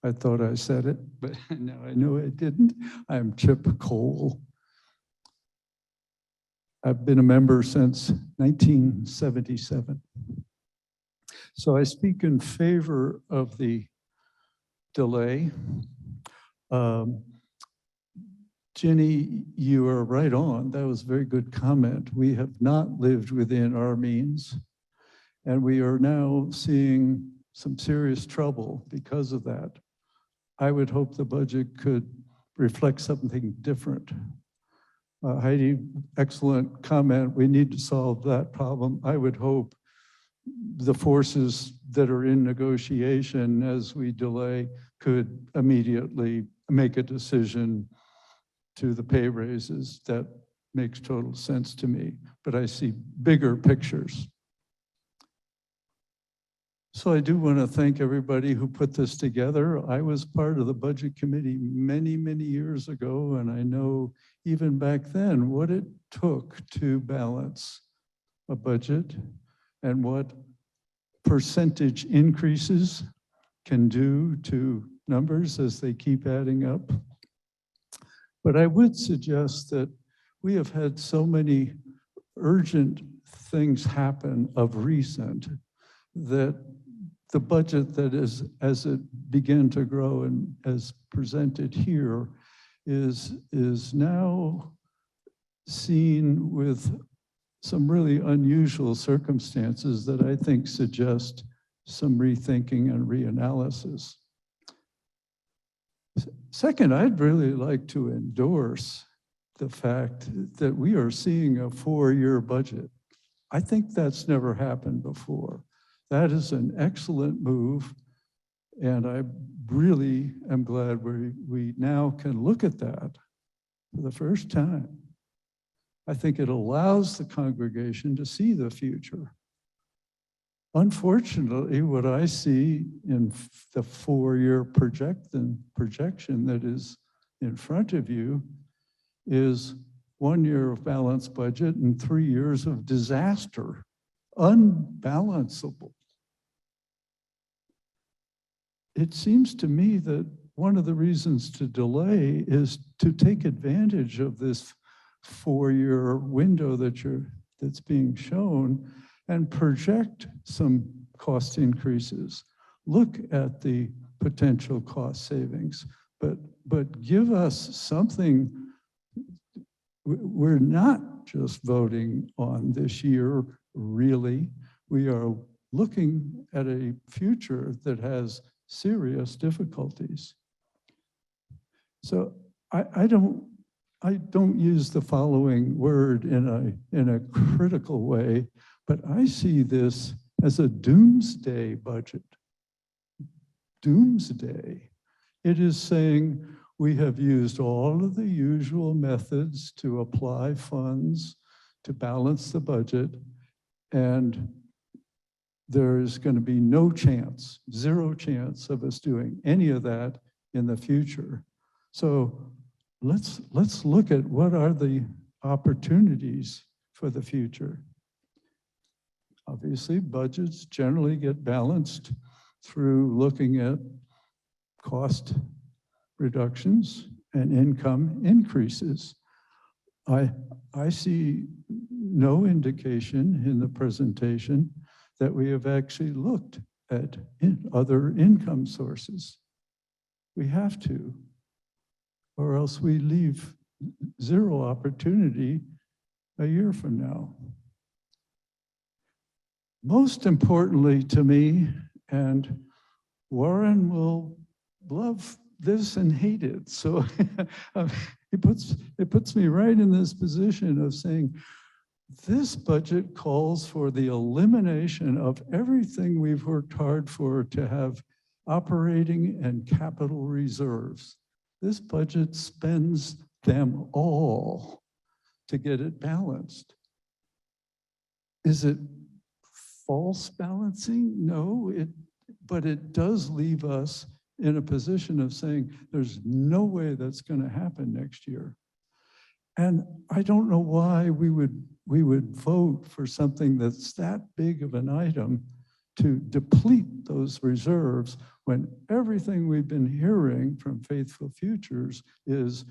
I thought I said it, but now I know I didn't. I'm Chip Cole. I've been a member since 1977. So I speak in favor of the delay. Jenny, you are right on. That was a very good comment. We have not lived within our means, and we are now seeing some serious trouble because of that. I would hope the budget could reflect something different. Heidi, excellent comment. We need to solve that problem. I would hope the forces that are in negotiation as we delay could immediately make a decision to the pay raises. That makes total sense to me, but I see bigger pictures. So I do want to thank everybody who put this together. I was part of the budget committee many, many years ago, and I know even back then what it took to balance a budget and what percentage increases can do to numbers as they keep adding up. But I would suggest that we have had so many urgent things happen of recent that the budget that is, as it began to grow and as presented here, is now seen with some really unusual circumstances that I think suggest some rethinking and reanalysis. Second, I'd really like to endorse the fact that we are seeing a 4-year budget. I think that's never happened before. That is an excellent move, and I really am glad we now can look at that for the first time. I think it allows the congregation to see the future. Unfortunately, what I see in the 4-year projection that is in front of you is 1 year of balanced budget and 3 years of disaster, unbalanceable. It seems to me that one of the reasons to delay is to take advantage of this 4-year window that's being shown and project some cost increases. Look at the potential cost savings, but give us something. We're not just voting on this year, really. We are looking at a future that has serious difficulties. So I don't use the following word in a critical way, but I see this as a doomsday budget. Doomsday. It is saying we have used all of the usual methods to apply funds to balance the budget, and there's going to be no chance, zero chance of us doing any of that in the future. So let's look at what are the opportunities for the future. Obviously, budgets generally get balanced through looking at cost reductions and income increases. I see no indication in the presentation that we have actually looked at other income sources. We have to, or else we leave zero opportunity a year from now. Most importantly to me, and Warren will love this and hate it, so it puts me right in this position of saying, this budget calls for the elimination of everything we've worked hard for to have operating and capital reserves. This budget spends them all to get it balanced. Is it false balancing? No, but it does leave us in a position of saying there's no way that's going to happen next year. And I don't know why we would vote for something that's that big of an item to deplete those reserves when everything we've been hearing from Faithful Futures is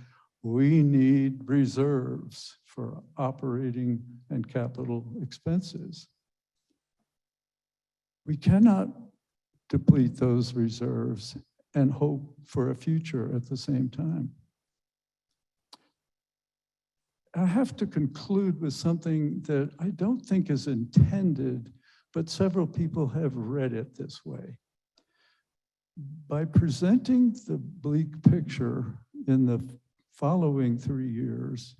we need reserves for operating and capital expenses. We cannot deplete those reserves and hope for a future at the same time. I have to conclude with something that I don't think is intended, but several people have read it this way. By presenting the bleak picture in the following 3 years,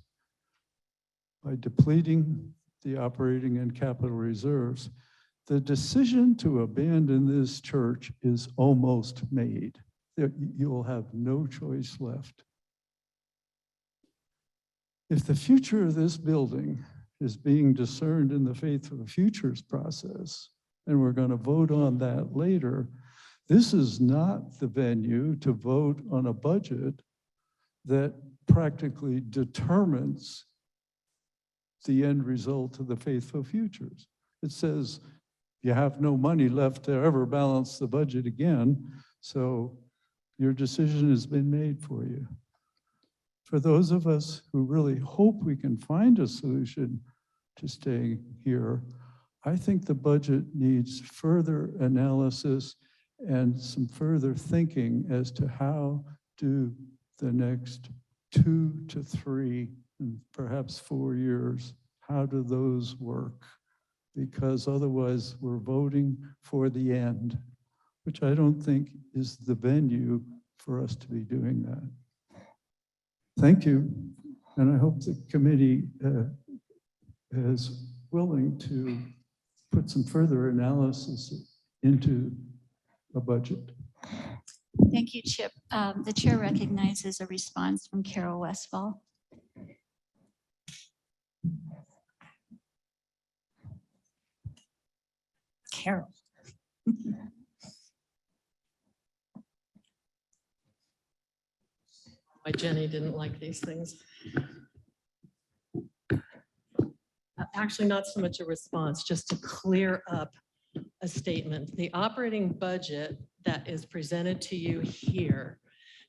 by depleting the operating and capital reserves, the decision to abandon this church is almost made. You will have no choice left. If the future of this building is being discerned in the Faithful Futures process, and we're going to vote on that later, this is not the venue to vote on a budget that practically determines the end result of the Faithful Futures. It says you have no money left to ever balance the budget again, so your decision has been made for you. For those of us who really hope we can find a solution to staying here, I think the budget needs further analysis and some further thinking as to how do the next 2 to 3 and perhaps 4 years, how how do those work? Because otherwise we're voting for the end, which I don't think is the venue for us to be doing that. Thank you. And I hope the committee is willing to put some further analysis into a budget. Thank you, Chip. The chair recognizes a response from Carol Westfall. Carol. Why Jenny didn't like these things. Actually, not so much a response, just to clear up a statement. The operating budget that is presented to you here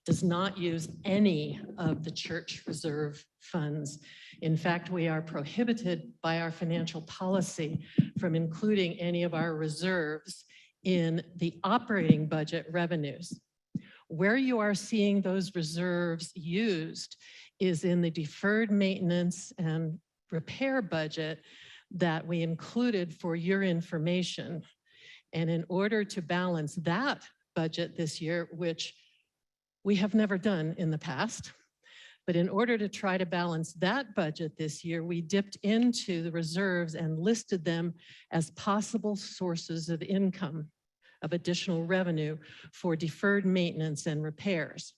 does not use any of the church reserve funds. In fact, we are prohibited by our financial policy from including any of our reserves in the operating budget revenues. Where you are seeing those reserves used is in the deferred maintenance and repair budget that we included for your information. And in order to balance that budget this year, which we have never done in the past, but in order to try to balance that budget this year, we dipped into the reserves and listed them as possible sources of income, of additional revenue for deferred maintenance and repairs.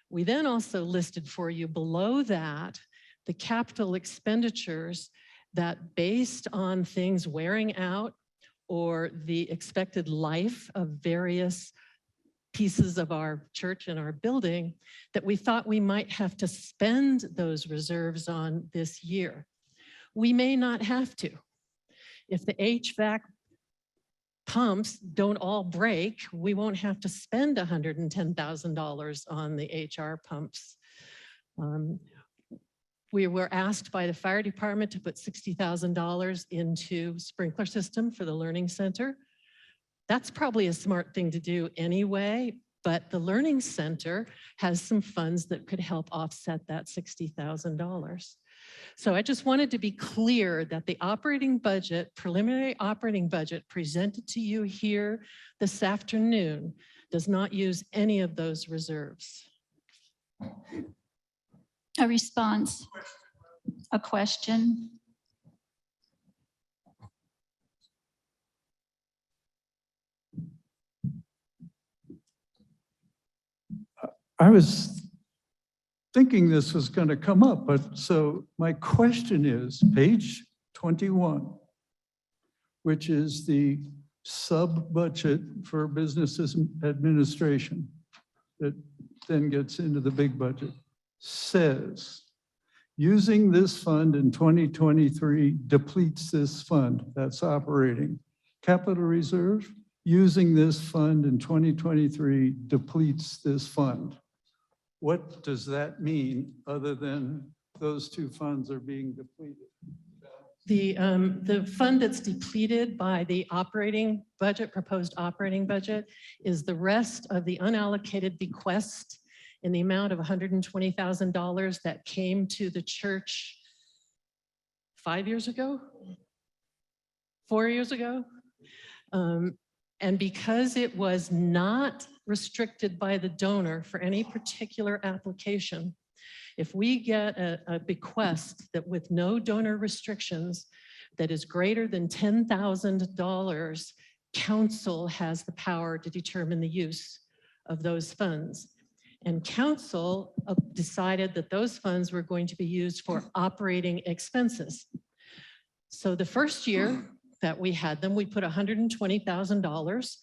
We then also listed for you below that the capital expenditures that, based on things wearing out or the expected life of various pieces of our church and our building, that we thought we might have to spend those reserves on this year. We may not have to. If the HVAC pumps don't all break, we won't have to spend $110,000 on the HR pumps. We were asked by the fire department to put $60,000 into sprinkler system for the Learning Center. That's probably a smart thing to do anyway, but the Learning Center has some funds that could help offset that $60,000. So I just wanted to be clear that the operating budget, preliminary operating budget presented to you here this afternoon does not use any of those reserves. A response, a question. I was thinking this was going to come up, but so my question is page 21, which is the sub-budget for business administration that then gets into the big budget, says using this fund in 2023 depletes this fund. That's operating. Capital reserve, using this fund in 2023 depletes this fund. What does that mean other than those two funds are being depleted? The fund that's depleted by the operating budget, proposed operating budget, is the rest of the unallocated bequest in the amount of $120,000 that came to the church 5 years ago, 4 years ago. And because it was not restricted by the donor for any particular application, if we get a bequest that with no donor restrictions that is greater than $10,000, council has the power to determine the use of those funds. And council decided that those funds were going to be used for operating expenses. So the first year that we had them, we put $120,000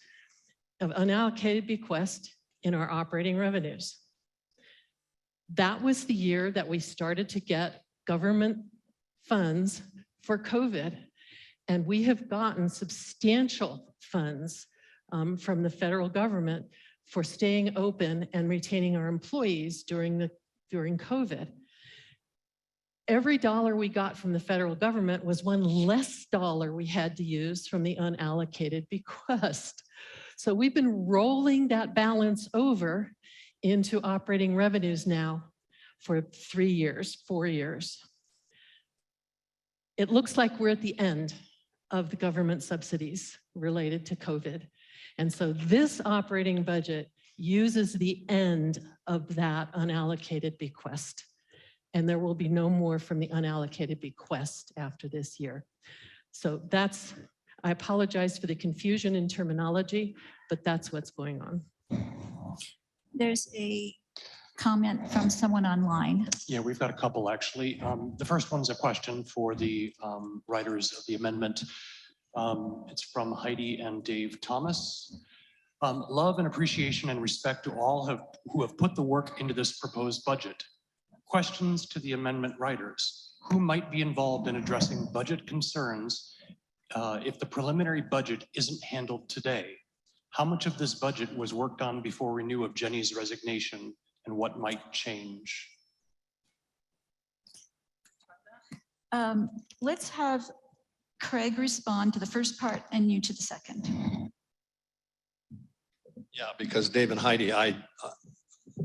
of unallocated bequest in our operating revenues. That was the year that we started to get government funds for COVID. And we have gotten substantial funds from the federal government for staying open and retaining our employees during COVID. Every dollar we got from the federal government was one less dollar we had to use from the unallocated bequest. So we've been rolling that balance over into operating revenues now for 3 years, 4 years. it looks like we're at the end of the government subsidies related to COVID. And so this operating budget uses the end of that unallocated bequest. And there will be no more from the unallocated bequest after this year. So that's, I apologize for the confusion in terminology, but that's what's going on. There's a comment from someone online. Yeah, we've got a couple actually. The first one's a question for the writers of the amendment. It's from Heidi and Dave Thomas. Love and appreciation and respect to all who have put the work into this proposed budget. Questions to the amendment writers. Who might be involved in addressing budget concerns if the preliminary budget isn't handled today? How much of this budget was worked on before renew of Jenny's resignation, and what might change? Let's have Craig respond to the first part and you to the second. Yeah, because Dave and Heidi, I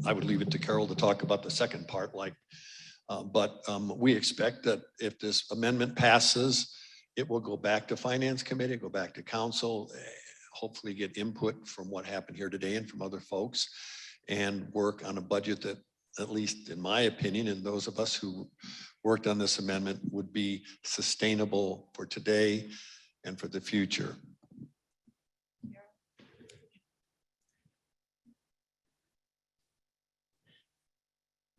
would leave it to Carol to talk about the second part, but we expect that if this amendment passes, it will go back to Finance Committee, go back to Council, hopefully get input from what happened here today and from other folks, and work on a budget that, at least in my opinion, and those of us who worked on this amendment, would be sustainable for today and for the future.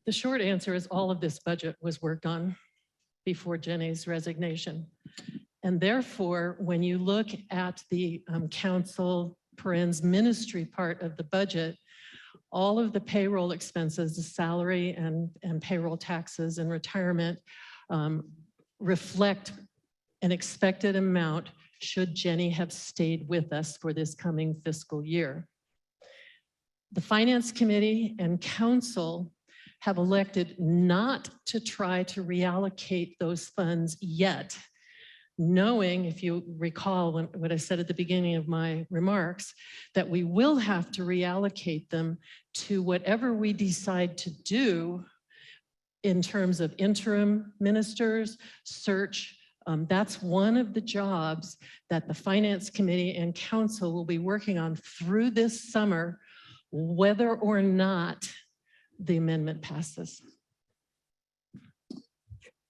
The short answer is all of this budget was worked on before Jenny's resignation. And therefore, when you look at the council parens ministry part of the budget, all of the payroll expenses, the salary and payroll taxes and retirement reflect an expected amount should Jenny have stayed with us for this coming fiscal year. The Finance Committee and Council have elected not to try to reallocate those funds yet, knowing, if you recall what I said at the beginning of my remarks, that we will have to reallocate them to whatever we decide to do in terms of interim ministers, search. That's one of the jobs that the Finance Committee and Council will be working on through this summer, whether or not the amendment passes.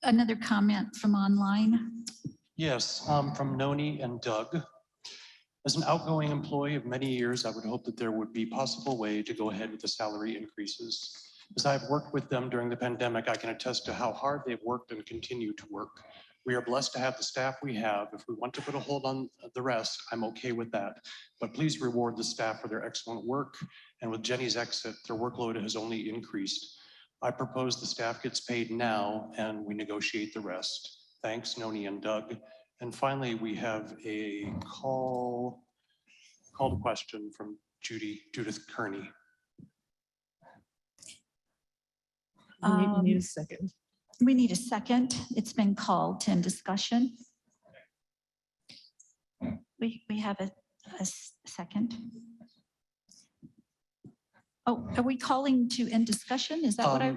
Another comment from online. Yes, from Noni and Doug. As an outgoing employee of many years, I would hope that there would be a possible way to go ahead with the salary increases. As I've worked with them during the pandemic, I can attest to how hard they've worked and continue to work. We are blessed to have the staff we have. If we want to put a hold on the rest, I'm okay with that. But please reward the staff for their excellent work. And with Jenny's exit, their workload has only increased. I propose the staff gets paid now and we negotiate the rest. Thanks, Noni and Doug. And finally, we have a call to question from Judith Kearney. We need a second. We need a second. It's been called to end discussion. We have a second. Oh, are we calling to end discussion? Is that what I?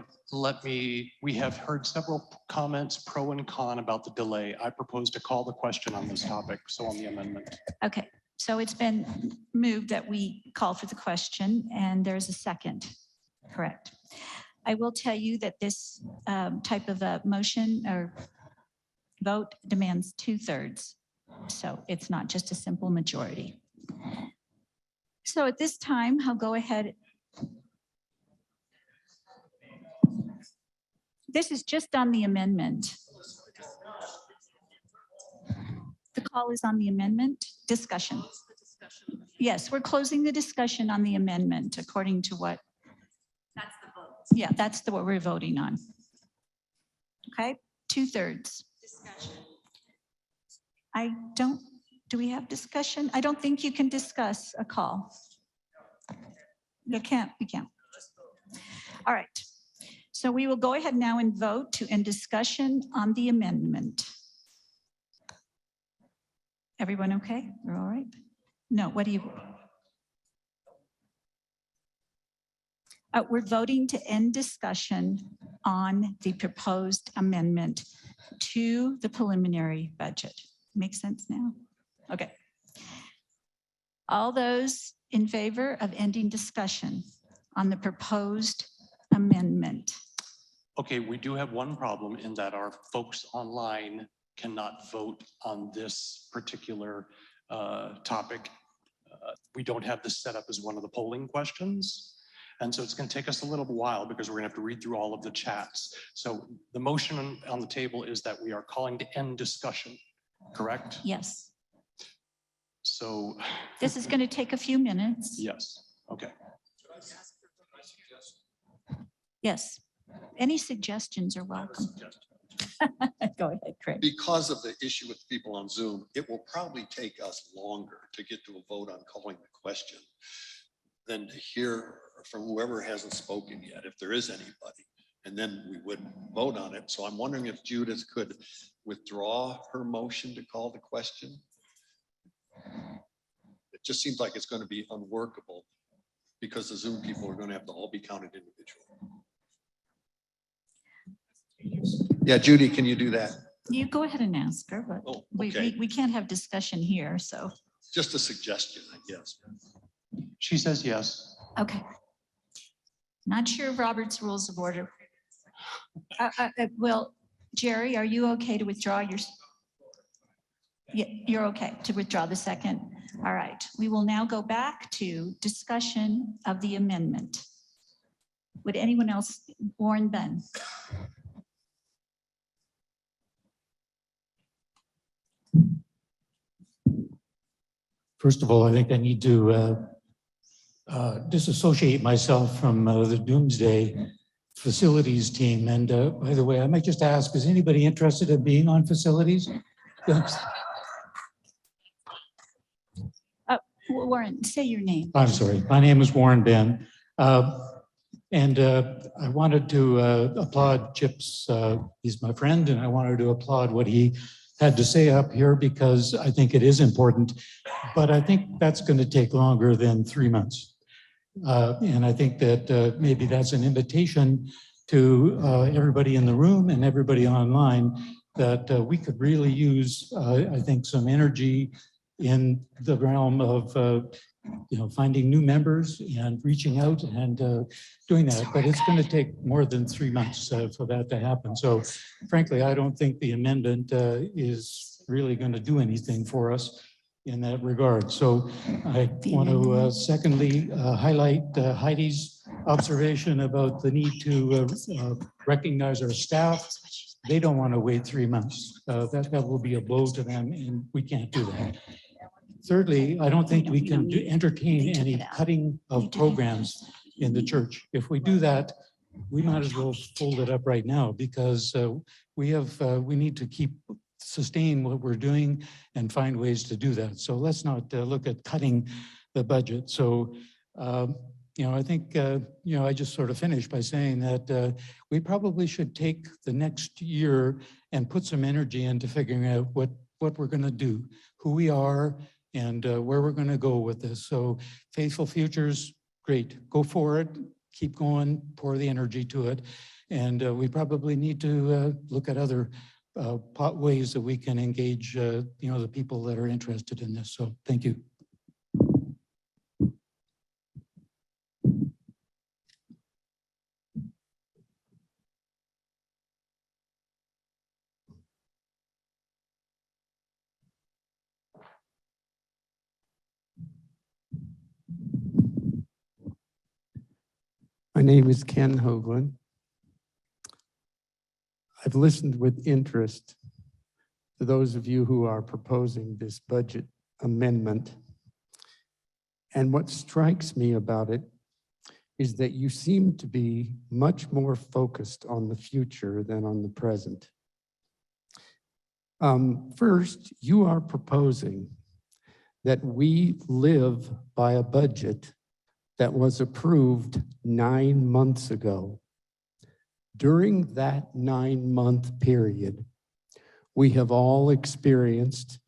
We have heard several comments pro and con about the delay. I propose to call the question on this topic, so on the amendment. Okay, so it's been moved that we call for the question and there's a second, correct? I will tell you that this type of a motion or vote demands 2/3. So it's not just a simple majority. So at this time, I'll go ahead. This is just on the amendment. The call is on the amendment discussion. Yes, we're closing the discussion on the amendment according to what. That's the vote. Yeah, that's what we're voting on. Okay, 2/3. Discussion. Do we have discussion? I don't think you can discuss a call. You can't, we can't. All right. So we will go ahead now and vote to end discussion on the amendment. Everyone okay? We're all right? No, what do you? We're voting to end discussion on the proposed amendment to the preliminary budget. Make sense now? Okay. All those in favor of ending discussion on the proposed amendment? Okay, we do have one problem in that our folks online cannot vote on this particular topic. We don't have this set up as one of the polling questions. And so it's going to take us a little while because we're going to have to read through all of the chats. So the motion on the table is that we are calling to end discussion, correct? Yes. So This is going to take a few minutes. yes, okay. Yes. Any suggestions are welcome. Go ahead, Craig. Because of the issue with people on Zoom, it will probably take us longer to get to a vote on calling the question than to hear from whoever hasn't spoken yet, if there is anybody, and then we would vote on it. So I'm wondering if Judith could withdraw her motion to call the question. It just seems like it's going to be unworkable because the Zoom people are going to have to all be counted individually. Yeah, Judy, can you do that? You go ahead and ask her, but Oh, okay. we can't have discussion here, so. Just a suggestion, I guess. She says yes. Okay. Not sure of Robert's Rules of Order. Well, Jerry, are you okay to withdraw your? Yeah, you're okay to withdraw the second. All right. We will now go back to discussion of the amendment. Would anyone else? Warren Benn. First of all, I think I need to disassociate myself from the Doomsday facilities team. And by the way, I might just ask, is anybody interested in being on facilities? Warren, say your name. I'm sorry. My name is Warren Ben. And I wanted to applaud Chip's, he's my friend, and I wanted to applaud what he had to say up here because I think it is important, but I think that's going to take longer than 3 months. And I think that maybe that's an invitation to everybody in the room and everybody online that we could really use, I think, some energy in the realm of finding new members and reaching out and doing that. But it's going to take more than 3 months for that to happen. So frankly, I don't think the amendment is really going to do anything for us in that regard. So I want to secondly highlight Heidi's observation about the need to recognize our staff. They don't want to wait 3 months. That will be a blow to them, and we can't do that. Thirdly, I don't think we can entertain any cutting of programs in the church. If we do that, we might as well fold it up right now because we need to sustain what we're doing and find ways to do that. So let's not look at cutting the budget. So, I think, I just sort of finished by saying that we probably should take the next year and put some energy into figuring out what we're going to do, who we are, and where we're going to go with this. So Faithful Futures, great, go for it, keep going, pour the energy to it. And we probably need to look at other ways that we can engage, the people that are interested in this. So thank you. My name is Ken Hoagland. I've listened with interest to those of you who are proposing this budget amendment. And what strikes me about it is that you seem to be much more focused on the future than on the present. First, you are proposing that we live by a budget that was approved 9 months ago. During that 9-month period, we have all experienced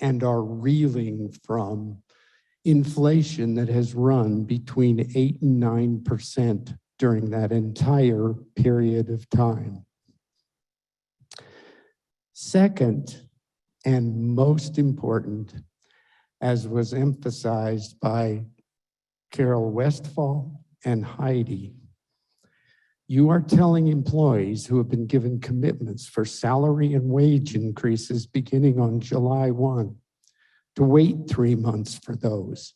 and are reeling from inflation that has run between 8 and 9% during that entire period of time. Second, and most important, as was emphasized by Carol Westfall and Heidi, you are telling employees who have been given commitments for salary and wage increases beginning on July 1 to wait 3 months for those.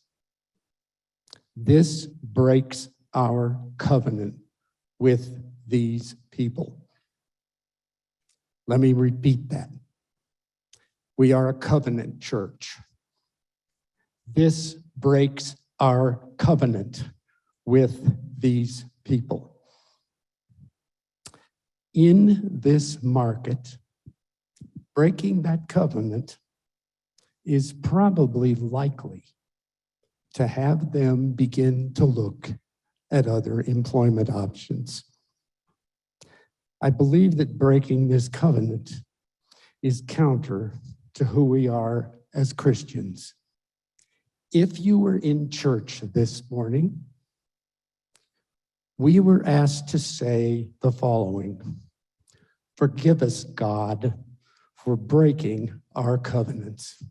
This breaks our covenant with these people. Let me repeat that. We are a covenant church. This breaks our covenant with these people. In this market, breaking that covenant is probably likely to have them begin to look at other employment options. I believe that breaking this covenant is counter to who we are as Christians. If you were in church this morning, we were asked to say the following: forgive us, God, for breaking our covenants.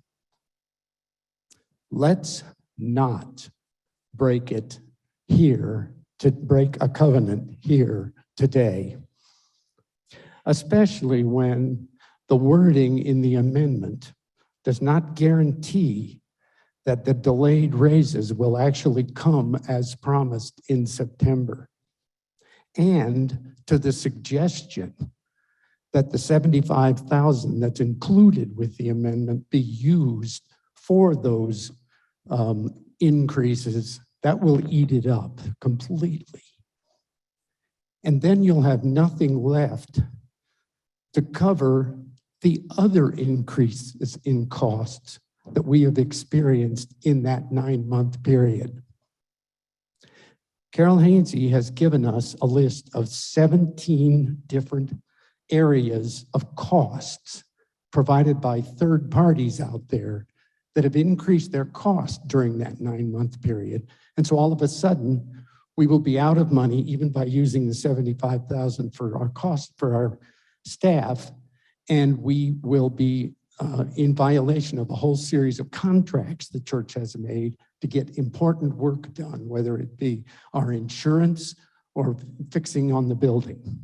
Let's not break it here, to break a covenant here today, especially when the wording in the amendment does not guarantee that the delayed raises will actually come as promised in September. And to the suggestion that the $75,000 that's included with the amendment be used for those increases, that will eat it up completely. And then you'll have nothing left to cover the other increases in costs that we have experienced in that 9-month period. Carol Hainsey has given us a list of 17 different areas of costs provided by third parties out there that have increased their cost during that 9-month period. And so all of a sudden, we will be out of money even by using the $75,000 for our cost for our staff, and we will be in violation of a whole series of contracts the church has made to get important work done, whether it be our insurance or fixing on the building.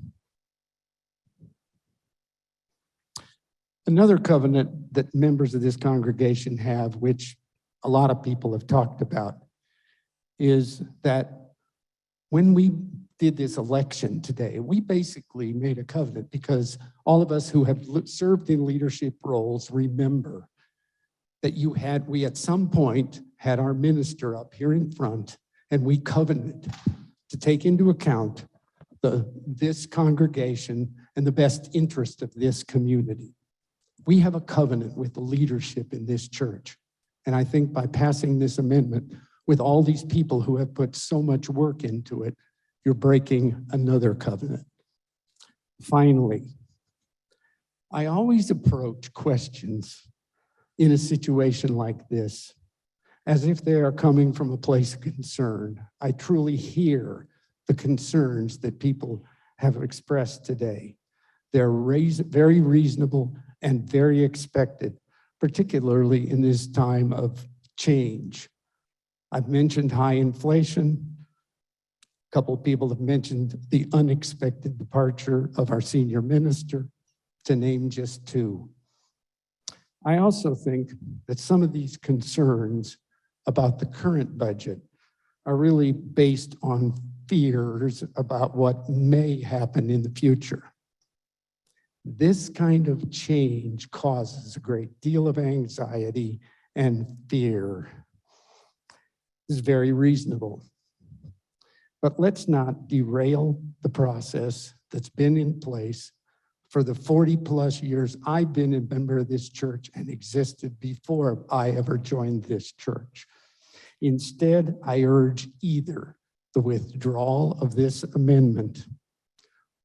Another covenant that members of this congregation have, which a lot of people have talked about, is that when we did this election today, we basically made a covenant because all of us who have served in leadership roles remember that we at some point had our minister up here in front, and we covenanted to take into account this congregation and the best interest of this community. We have a covenant with the leadership in this church. And I think by passing this amendment with all these people who have put so much work into it, you're breaking another covenant. Finally, I always approach questions in a situation like this as if they are coming from a place of concern. I truly hear the concerns that people have expressed today. They're very reasonable and very expected, particularly in this time of change. I've mentioned high inflation. A couple of people have mentioned the unexpected departure of our senior minister, to name just two. I also think that some of these concerns about the current budget are really based on fears about what may happen in the future. This kind of change causes a great deal of anxiety and fear. This is very reasonable. But let's not derail the process that's been in place for the 40+ years I've been a member of this church and existed before I ever joined this church. Instead, I urge either the withdrawal of this amendment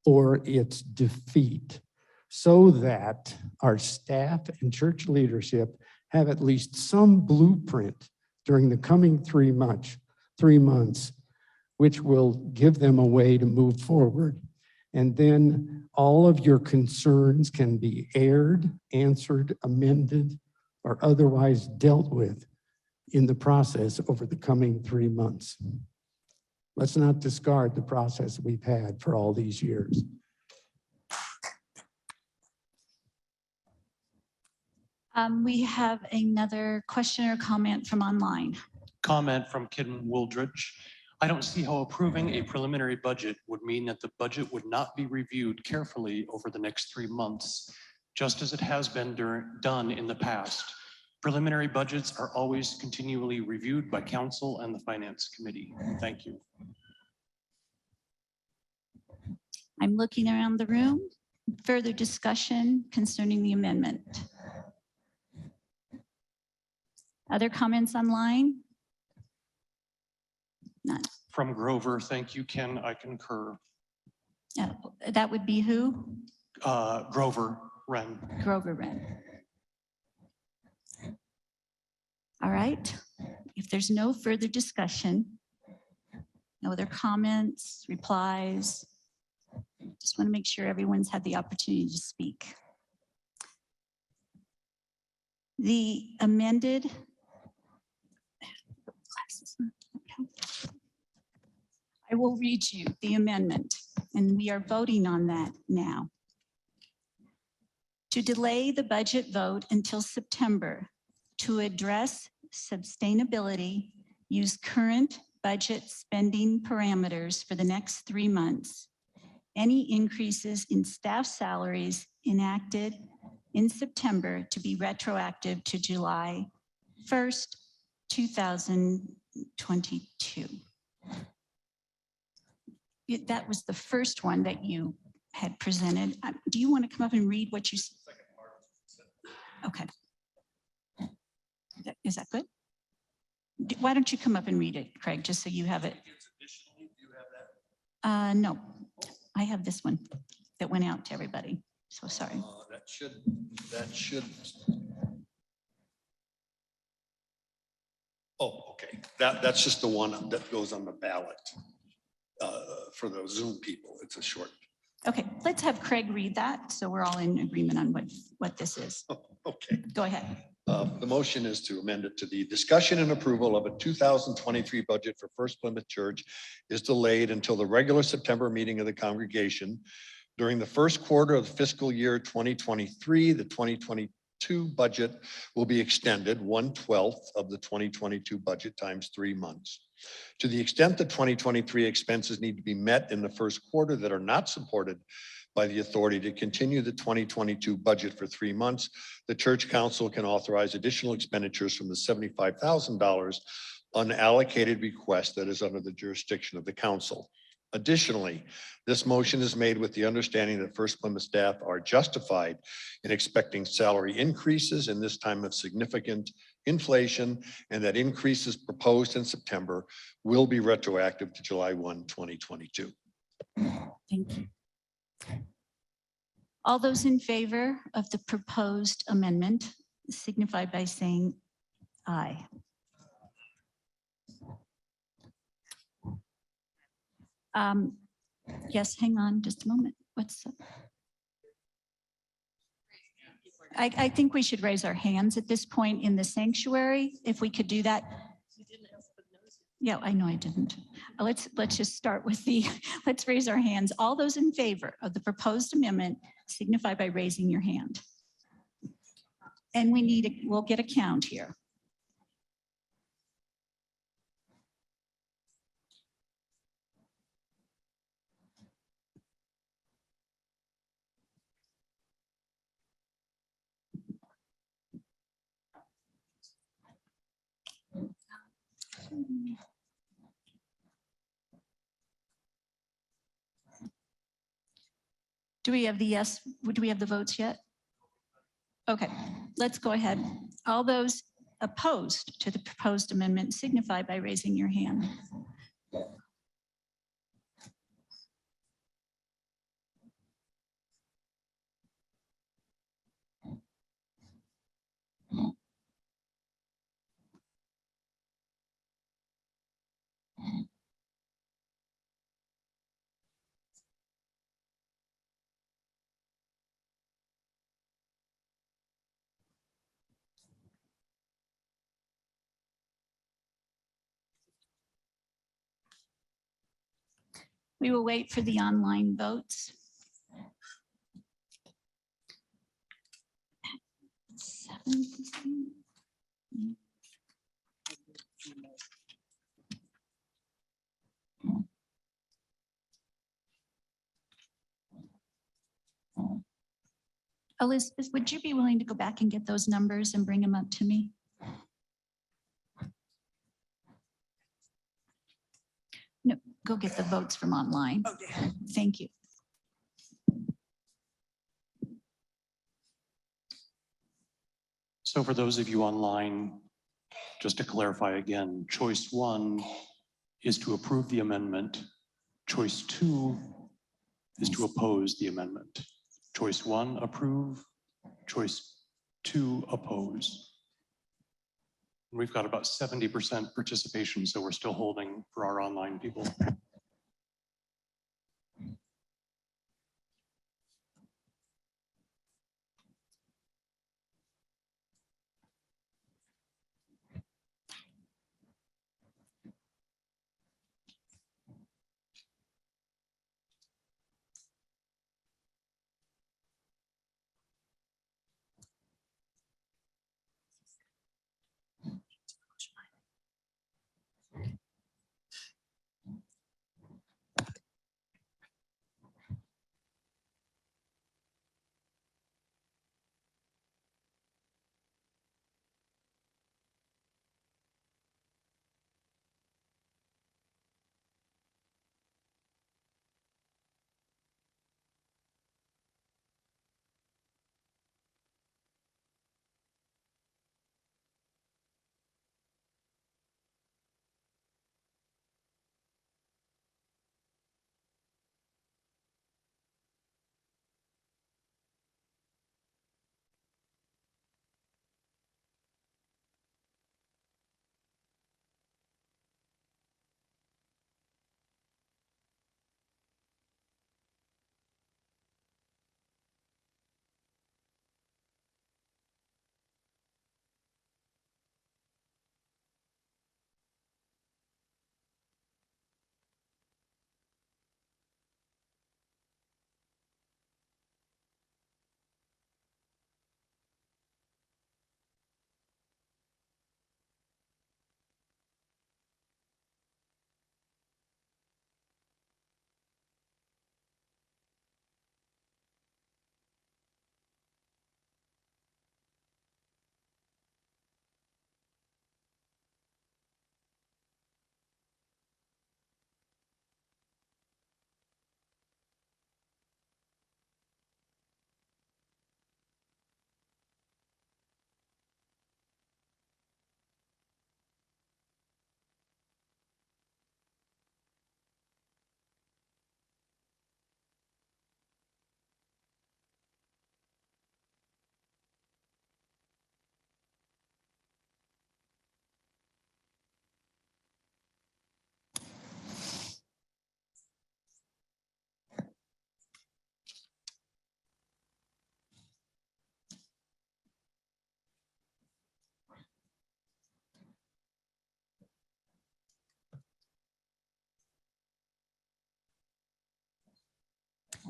or its defeat, so that our staff and church leadership have at least some blueprint during the coming 3 months, which will give them a way to move forward And then all of your concerns can be aired, answered, amended, or otherwise dealt with in the process over the coming 3 months. Let's not discard the process we've had for all these years. We have another question or comment from online. Comment from Kim Wooldridge. I don't see how approving a preliminary budget would mean that the budget would not be reviewed carefully over the next 3 months, just as it has been done in the past. Preliminary budgets are always continually reviewed by council and the finance committee. Thank you. I'm looking around the room. Further discussion concerning the amendment. Other comments online? None. From Grover, thank you, Ken. I concur. That would be who? Grover Wren. Grover Wren. All right. If there's no further discussion, no other comments, replies, just want to make sure everyone's had the opportunity to speak. The amended, I will read you the amendment, and we are voting on that now. To delay the budget vote until September to address sustainability, use current budget spending parameters for the next 3 months. Any increases in staff salaries enacted in September to be retroactive to July 1st, 2022. That was the first one that you had presented. Do you want to come up and read what you said? Okay. Is that good? Why don't you come up and read it, Craig, just so you have it? No, I have this one that went out to everybody. So sorry. That should. Oh, okay. That's just the one that goes on the ballot for the Zoom people. It's a short. Okay, let's have Craig read that so we're all in agreement on what this is. Oh, okay. Go ahead. The motion is to amend it to the discussion and approval of a 2023 budget for First Plymouth Church is delayed until the regular September meeting of the congregation. During the first quarter of fiscal year 2023, the 2022 budget will be extended 1/12 of the 2022 budget times 3 months. To the extent the 2023 expenses need to be met in the first quarter that are not supported by the authority to continue the 2022 budget for 3 months, the church council can authorize additional expenditures from the $75,000 unallocated request that is under the jurisdiction of the council. Additionally, this motion is made with the understanding that First Plymouth staff are justified in expecting salary increases in this time of significant inflation, and that increases proposed in September will be retroactive to July 1, 2022. Thank you. All those in favor of the proposed amendment signify by saying aye. Yes, hang on just a moment. What's up? I think we should raise our hands at this point in the sanctuary, if we could do that. Yeah, I know I didn't. Let's just start with let's raise our hands. All those in favor of the proposed amendment signify by raising your hand. And we'll get a count here. Do we have the yes? Do we have the votes yet? Okay, let's go ahead. All those opposed to the proposed amendment signify by raising your hand. We will wait for the online votes. 7%. Elizabeth, would you be willing to go back and get those numbers and bring them up to me? No, go get the votes from online. Okay. Thank you. So for those of you online, just to clarify again, choice 1 is to approve the amendment. Choice 2 is to oppose the amendment. Choice 1, approve. Choice 2, oppose. We've got about 70% participation, so we're still holding for our online people.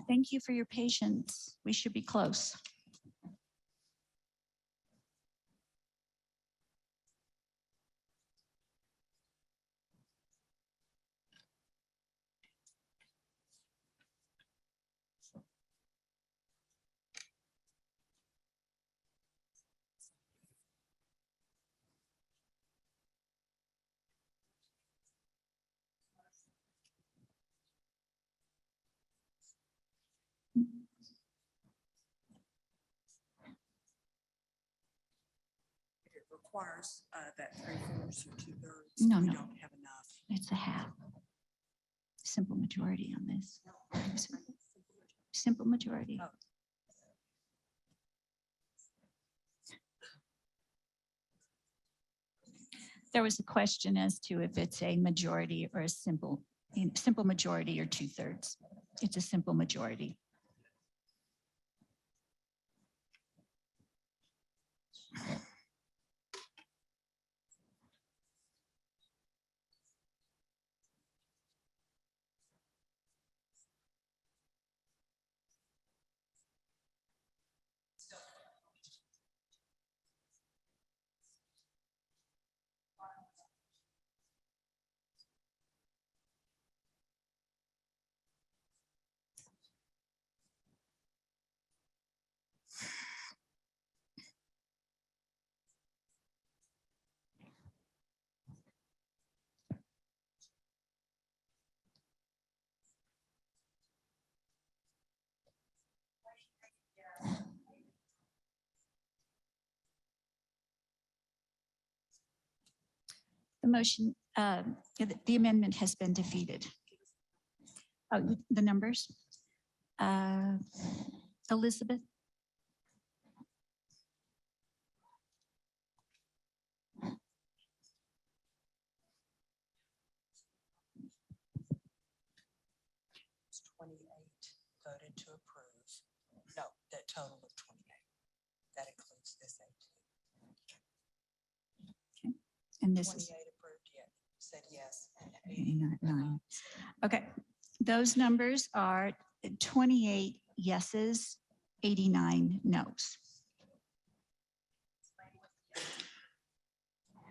Thank you for your patience. We should be close. Requires that 3/4 or 2/3. No, We no. don't have enough. It's a half. Simple majority on this. Simple majority. Oh. There was a question as to if it's a majority or a simple majority or 2/3. It's a simple majority. The motion, the amendment has been defeated. Oh, the numbers. Elizabeth? It's 28 voted to approve. No, that total of 28. That includes this 18. Okay. And this is 28 approved yet, said yes. And 89. Okay, those numbers are 28 yeses, 89 nos.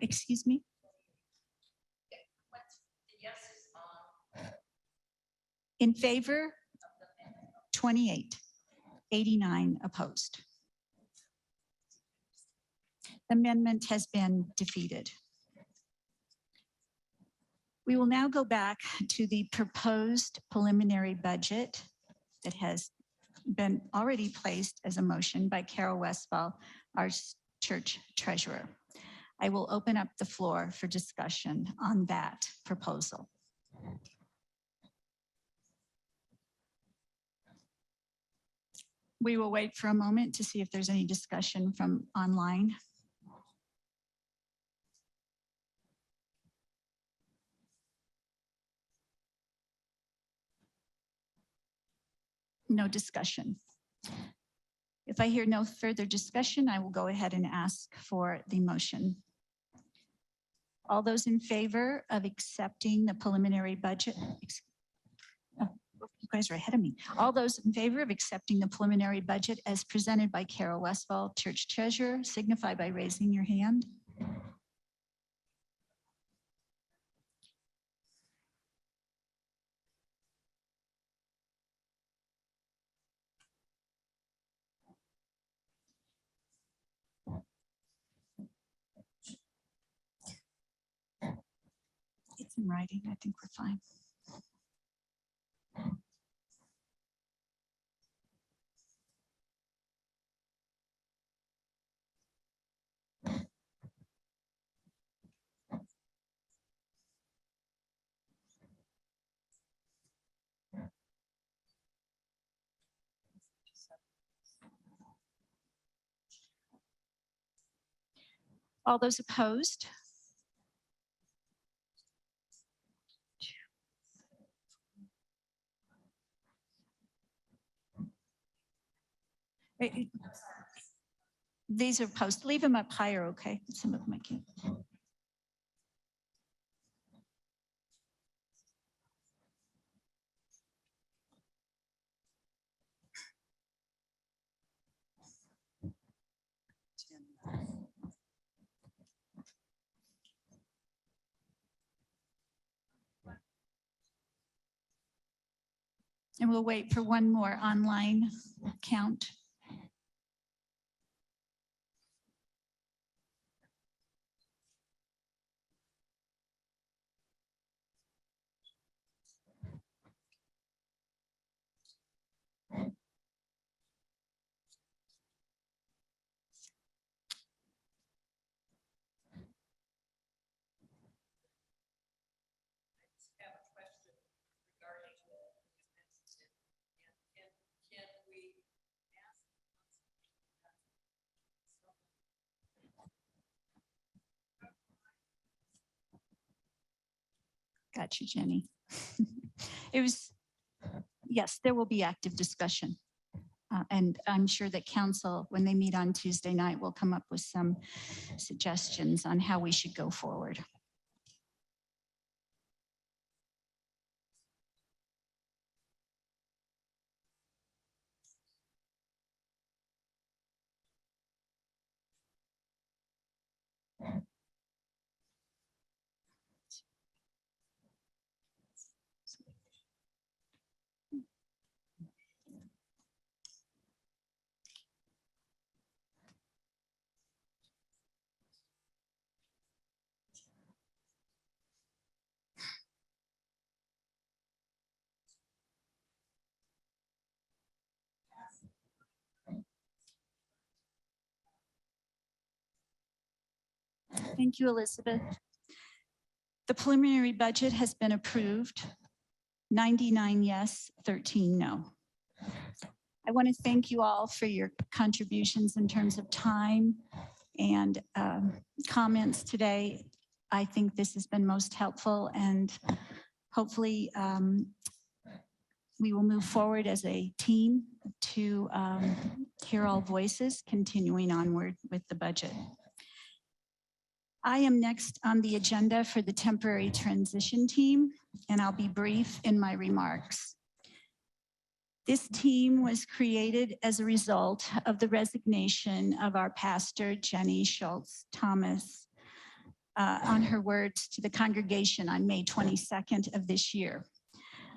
Excuse me? In favor, 28, 89 opposed. Amendment has been defeated. We will now go back to the proposed preliminary budget that has been already placed as a motion by Carol Westfall, our church treasurer. I will open up the floor for discussion on that proposal. We will wait for a moment to see if there's any discussion from online. No discussion. If I hear no further discussion, I will go ahead and ask for the motion. All those in favor of accepting the preliminary budget, oh, you guys are ahead of me. All those in favor of accepting the preliminary budget as presented by Carol Westfall, church treasurer, signify by raising your hand. It's in writing. I think we're fine. All those opposed? These are opposed. Leave them up higher, okay? Some of them I can't. And we'll wait for one more online count. Got you, Jenny. It was, yes, there will be active discussion. And I'm sure that council, when they meet on Tuesday night, will come up with some suggestions on how we should go forward. Thank you, Elizabeth. The preliminary budget has been approved. 99 yes, 13 no. I want to thank you all for your contributions in terms of time and comments today. I think this has been most helpful, and hopefully we will move forward as a team to hear all voices, continuing onward with the budget. I am next on the agenda for the temporary transition team, and I'll be brief in my remarks. This team was created as a result of the resignation of our pastor, Jenny Schultz Thomas, on her words to the congregation on May 22nd of this year.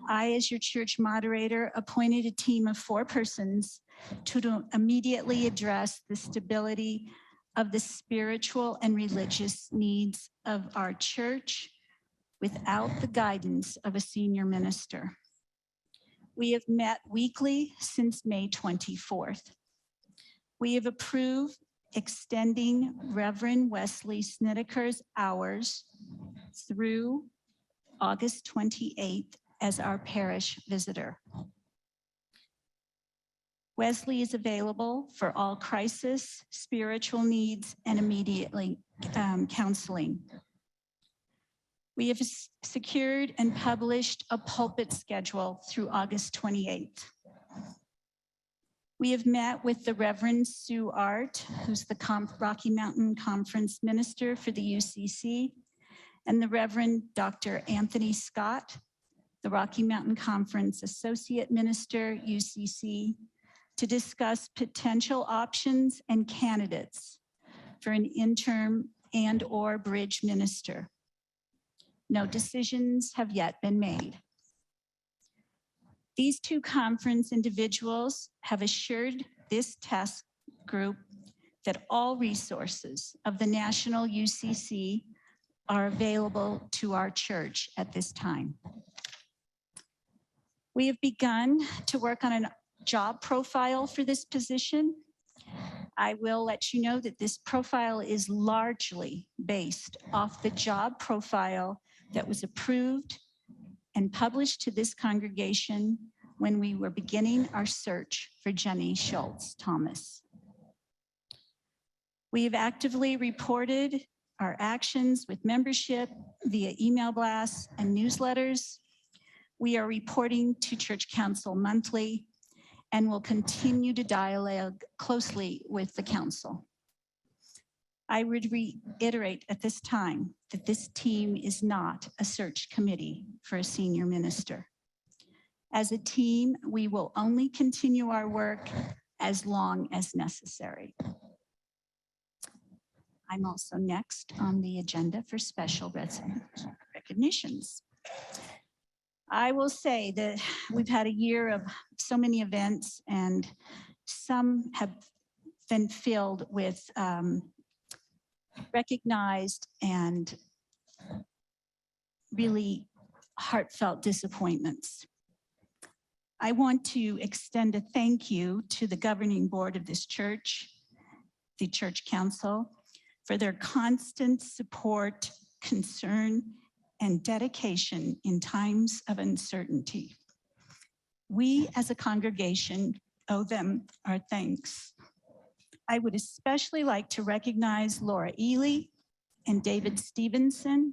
I, as your church moderator, appointed a team of 4 persons to immediately address the stability of the spiritual and religious needs of our church without the guidance of a senior minister. We have met weekly since May 24th. We have approved extending Reverend Wesley Snedeker's hours through August 28th as our parish visitor. Wesley is available for all crisis, spiritual needs, and immediately counseling. We have secured and published a pulpit schedule through August 28th. We have met with the Reverend Sue Art, who's the Rocky Mountain Conference Minister for the UCC, and the Reverend Dr. Anthony Scott, the Rocky Mountain Conference Associate Minister, UCC, to discuss potential options and candidates for an interim and/or bridge minister. No decisions have yet been made. These 2 conference individuals have assured this task group that all resources of the national UCC are available to our church at this time. We have begun to work on a job profile for this position. I will let you know that this profile is largely based off the job profile that was approved and published to this congregation when we were beginning our search for Jenny Schultz Thomas. We have actively reported our actions with membership via email blasts and newsletters. We are reporting to Church Council monthly and will continue to dialogue closely with the council. I would reiterate at this time that this team is not a search committee for a senior minister. As a team, we will only continue our work as long as necessary. I'm also next on the agenda for special recognitions. I will say that we've had a year of so many events, and some have been filled with recognized and really heartfelt disappointments. I want to extend a thank you to the governing board of this church, the Church Council, for their constant support, concern, and dedication in times of uncertainty. We as a congregation owe them our thanks. I would especially like to recognize Laura Ely and David Stevenson,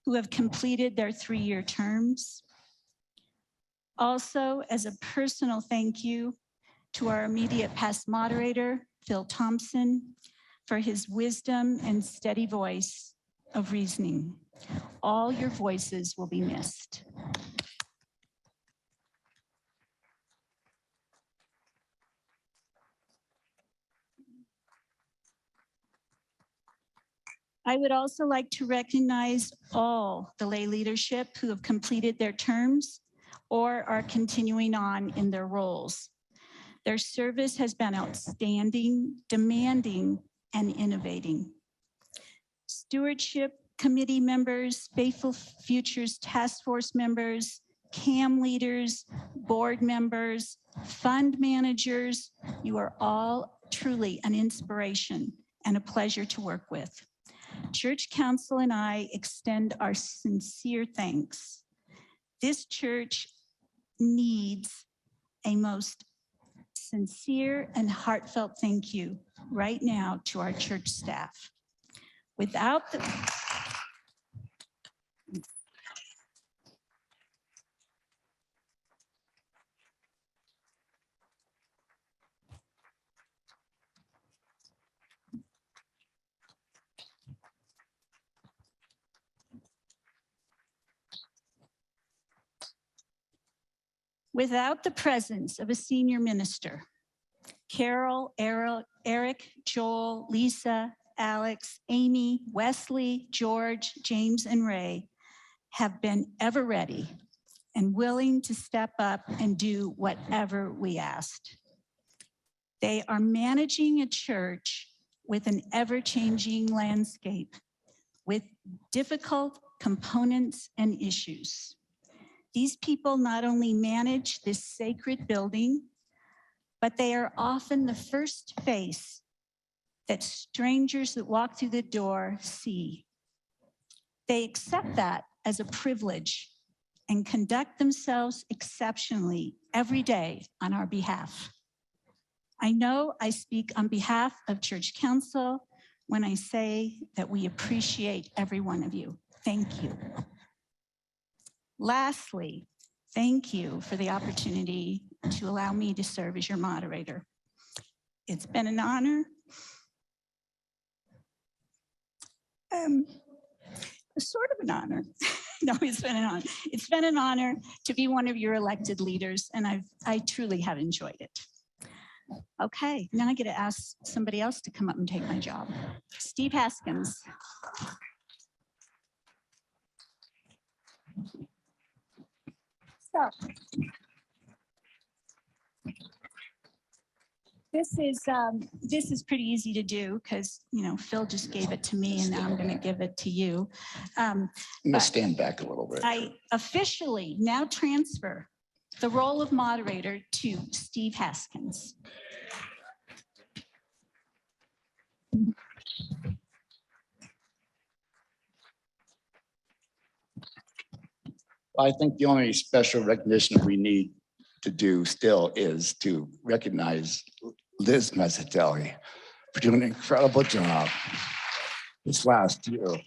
who have completed their 3-year terms. Also, as a personal thank you to our immediate past moderator, Phil Thompson, for his wisdom and steady voice of reasoning. All your voices will be missed. I would also like to recognize all the lay leadership who have completed their terms or are continuing on in their roles. Their service has been outstanding, demanding, and innovating. Stewardship committee members, Faithful Futures Task Force members, CAM leaders, board members, fund managers, you are all truly an inspiration and a pleasure to work with. Church Council and I extend our sincere thanks. This church needs a most sincere and heartfelt thank you right now to our church staff. Without the Without the presence of a senior minister, Carol, Eric, Joel, Lisa, Alex, Amy, Wesley, George, James, and Ray have been ever ready and willing to step up and do whatever we asked. They are managing a church with an ever-changing landscape with difficult components and issues. These people not only manage this sacred building, but they are often the first face that strangers that walk through the door see. They accept that as a privilege and conduct themselves exceptionally every day on our behalf. I know I speak on behalf of Church Council when I say that we appreciate every one of you. Thank you. Lastly, thank you for the opportunity to allow me to serve as your moderator. It's been an honor. Sort of an honor. No, it's been an honor. It's been an honor to be one of your elected leaders, and I truly have enjoyed it. Okay, now I get to ask somebody else to come up and take my job. Steve Haskins. So, this is pretty easy to do because, you know, Phil just gave it to me and now I'm going to give it to you. I'm gonna stand back a little bit. I officially now transfer the role of moderator to Steve Haskins. I think the only special recognition we need to do still is to recognize Liz Mazzatelli for doing an incredible job this last year.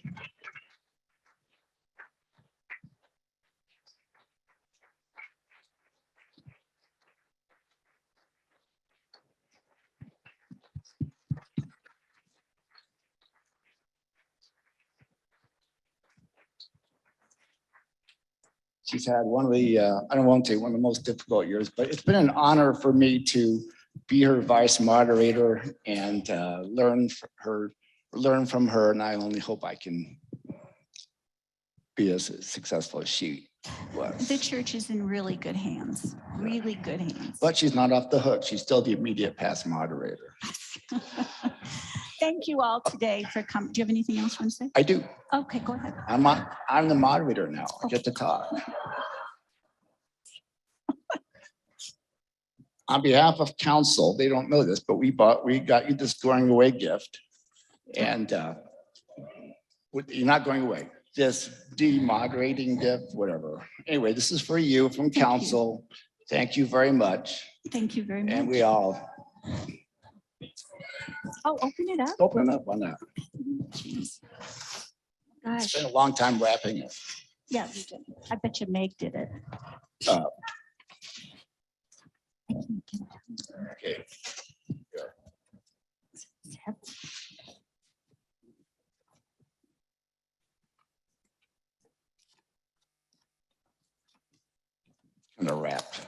She's had one of the, I don't want to say one of the most difficult years, but it's been an honor for me to be her vice moderator and learn from her. And I only hope I can be as successful as she was. The church is in really good hands, really good hands. But she's not off the hook. She's still the immediate past moderator. Thank you all today for coming. Do you have anything else you want to say? I do. Okay, go ahead. I'm the moderator now. I get to talk. On behalf of council, they don't know this, but we got you this going away gift. And you're not going away. This demoderating gift, whatever. Anyway, this is for you from council. Thank you very much. Thank you very much. And we all. Oh, open it up. Open it up on that. Jeez. It's Gosh. been a long time wrapping it. Yeah, you did. I bet you Meg did it. Okay. Kind of wrapped.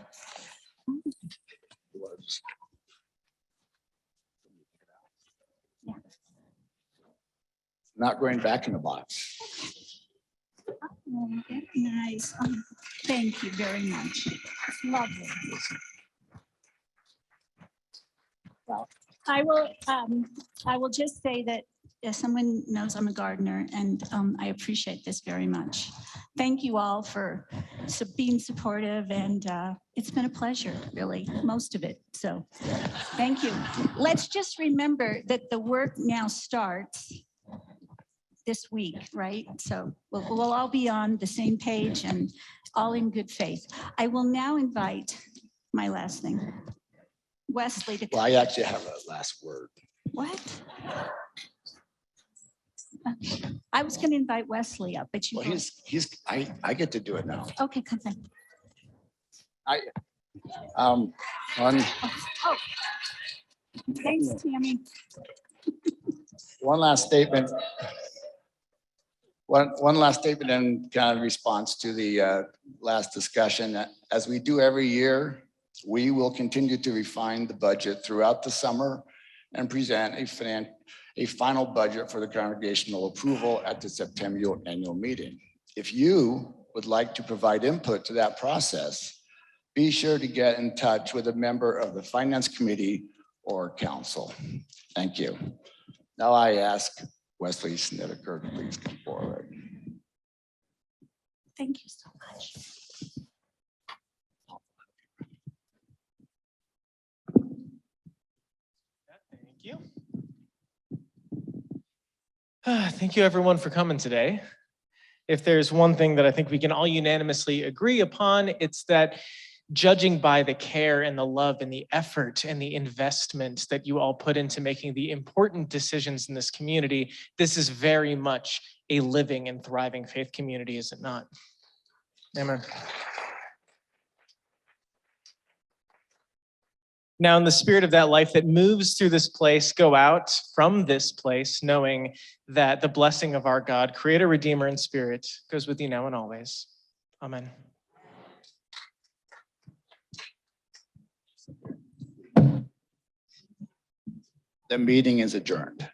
Not going back in the box. Oh, nice. Oh, thank you very much. It's lovely. Well, I will just say that someone knows I'm a gardener, and I appreciate this very much. Thank you all for being supportive, and it's been a pleasure, really, most of it. So thank you. Let's just remember that the work now starts this week, right? So we'll all be on the same page and all in good faith. I will now invite my last thing, Wesley to. Well, I actually have a last word. What? I was going to invite Wesley up, but you. Well, I get to do it now. Okay, come on. Oh, thanks, Tammy. One last statement. One last statement in kind of response to the last discussion. As we do every year, we will continue to refine the budget throughout the summer and present a final budget for the congregational approval at the September annual meeting. If you would like to provide input to that process, be sure to get in touch with a member of the Finance Committee or Council. Thank you. Now I ask Wesley Snedeker to please come forward. Thank you so much. Thank you. Thank you everyone for coming today. If there's one thing that I think we can all unanimously agree upon, it's that judging by the care and the love and the effort and the investment that you all put into making the important decisions in this community, this is very much a living and thriving faith community, is it not? Amen. Now, in the spirit of that life that moves through this place, go out from this place knowing that the blessing of our God, Creator, Redeemer, and Spirit goes with you now and always. Amen. The meeting is adjourned.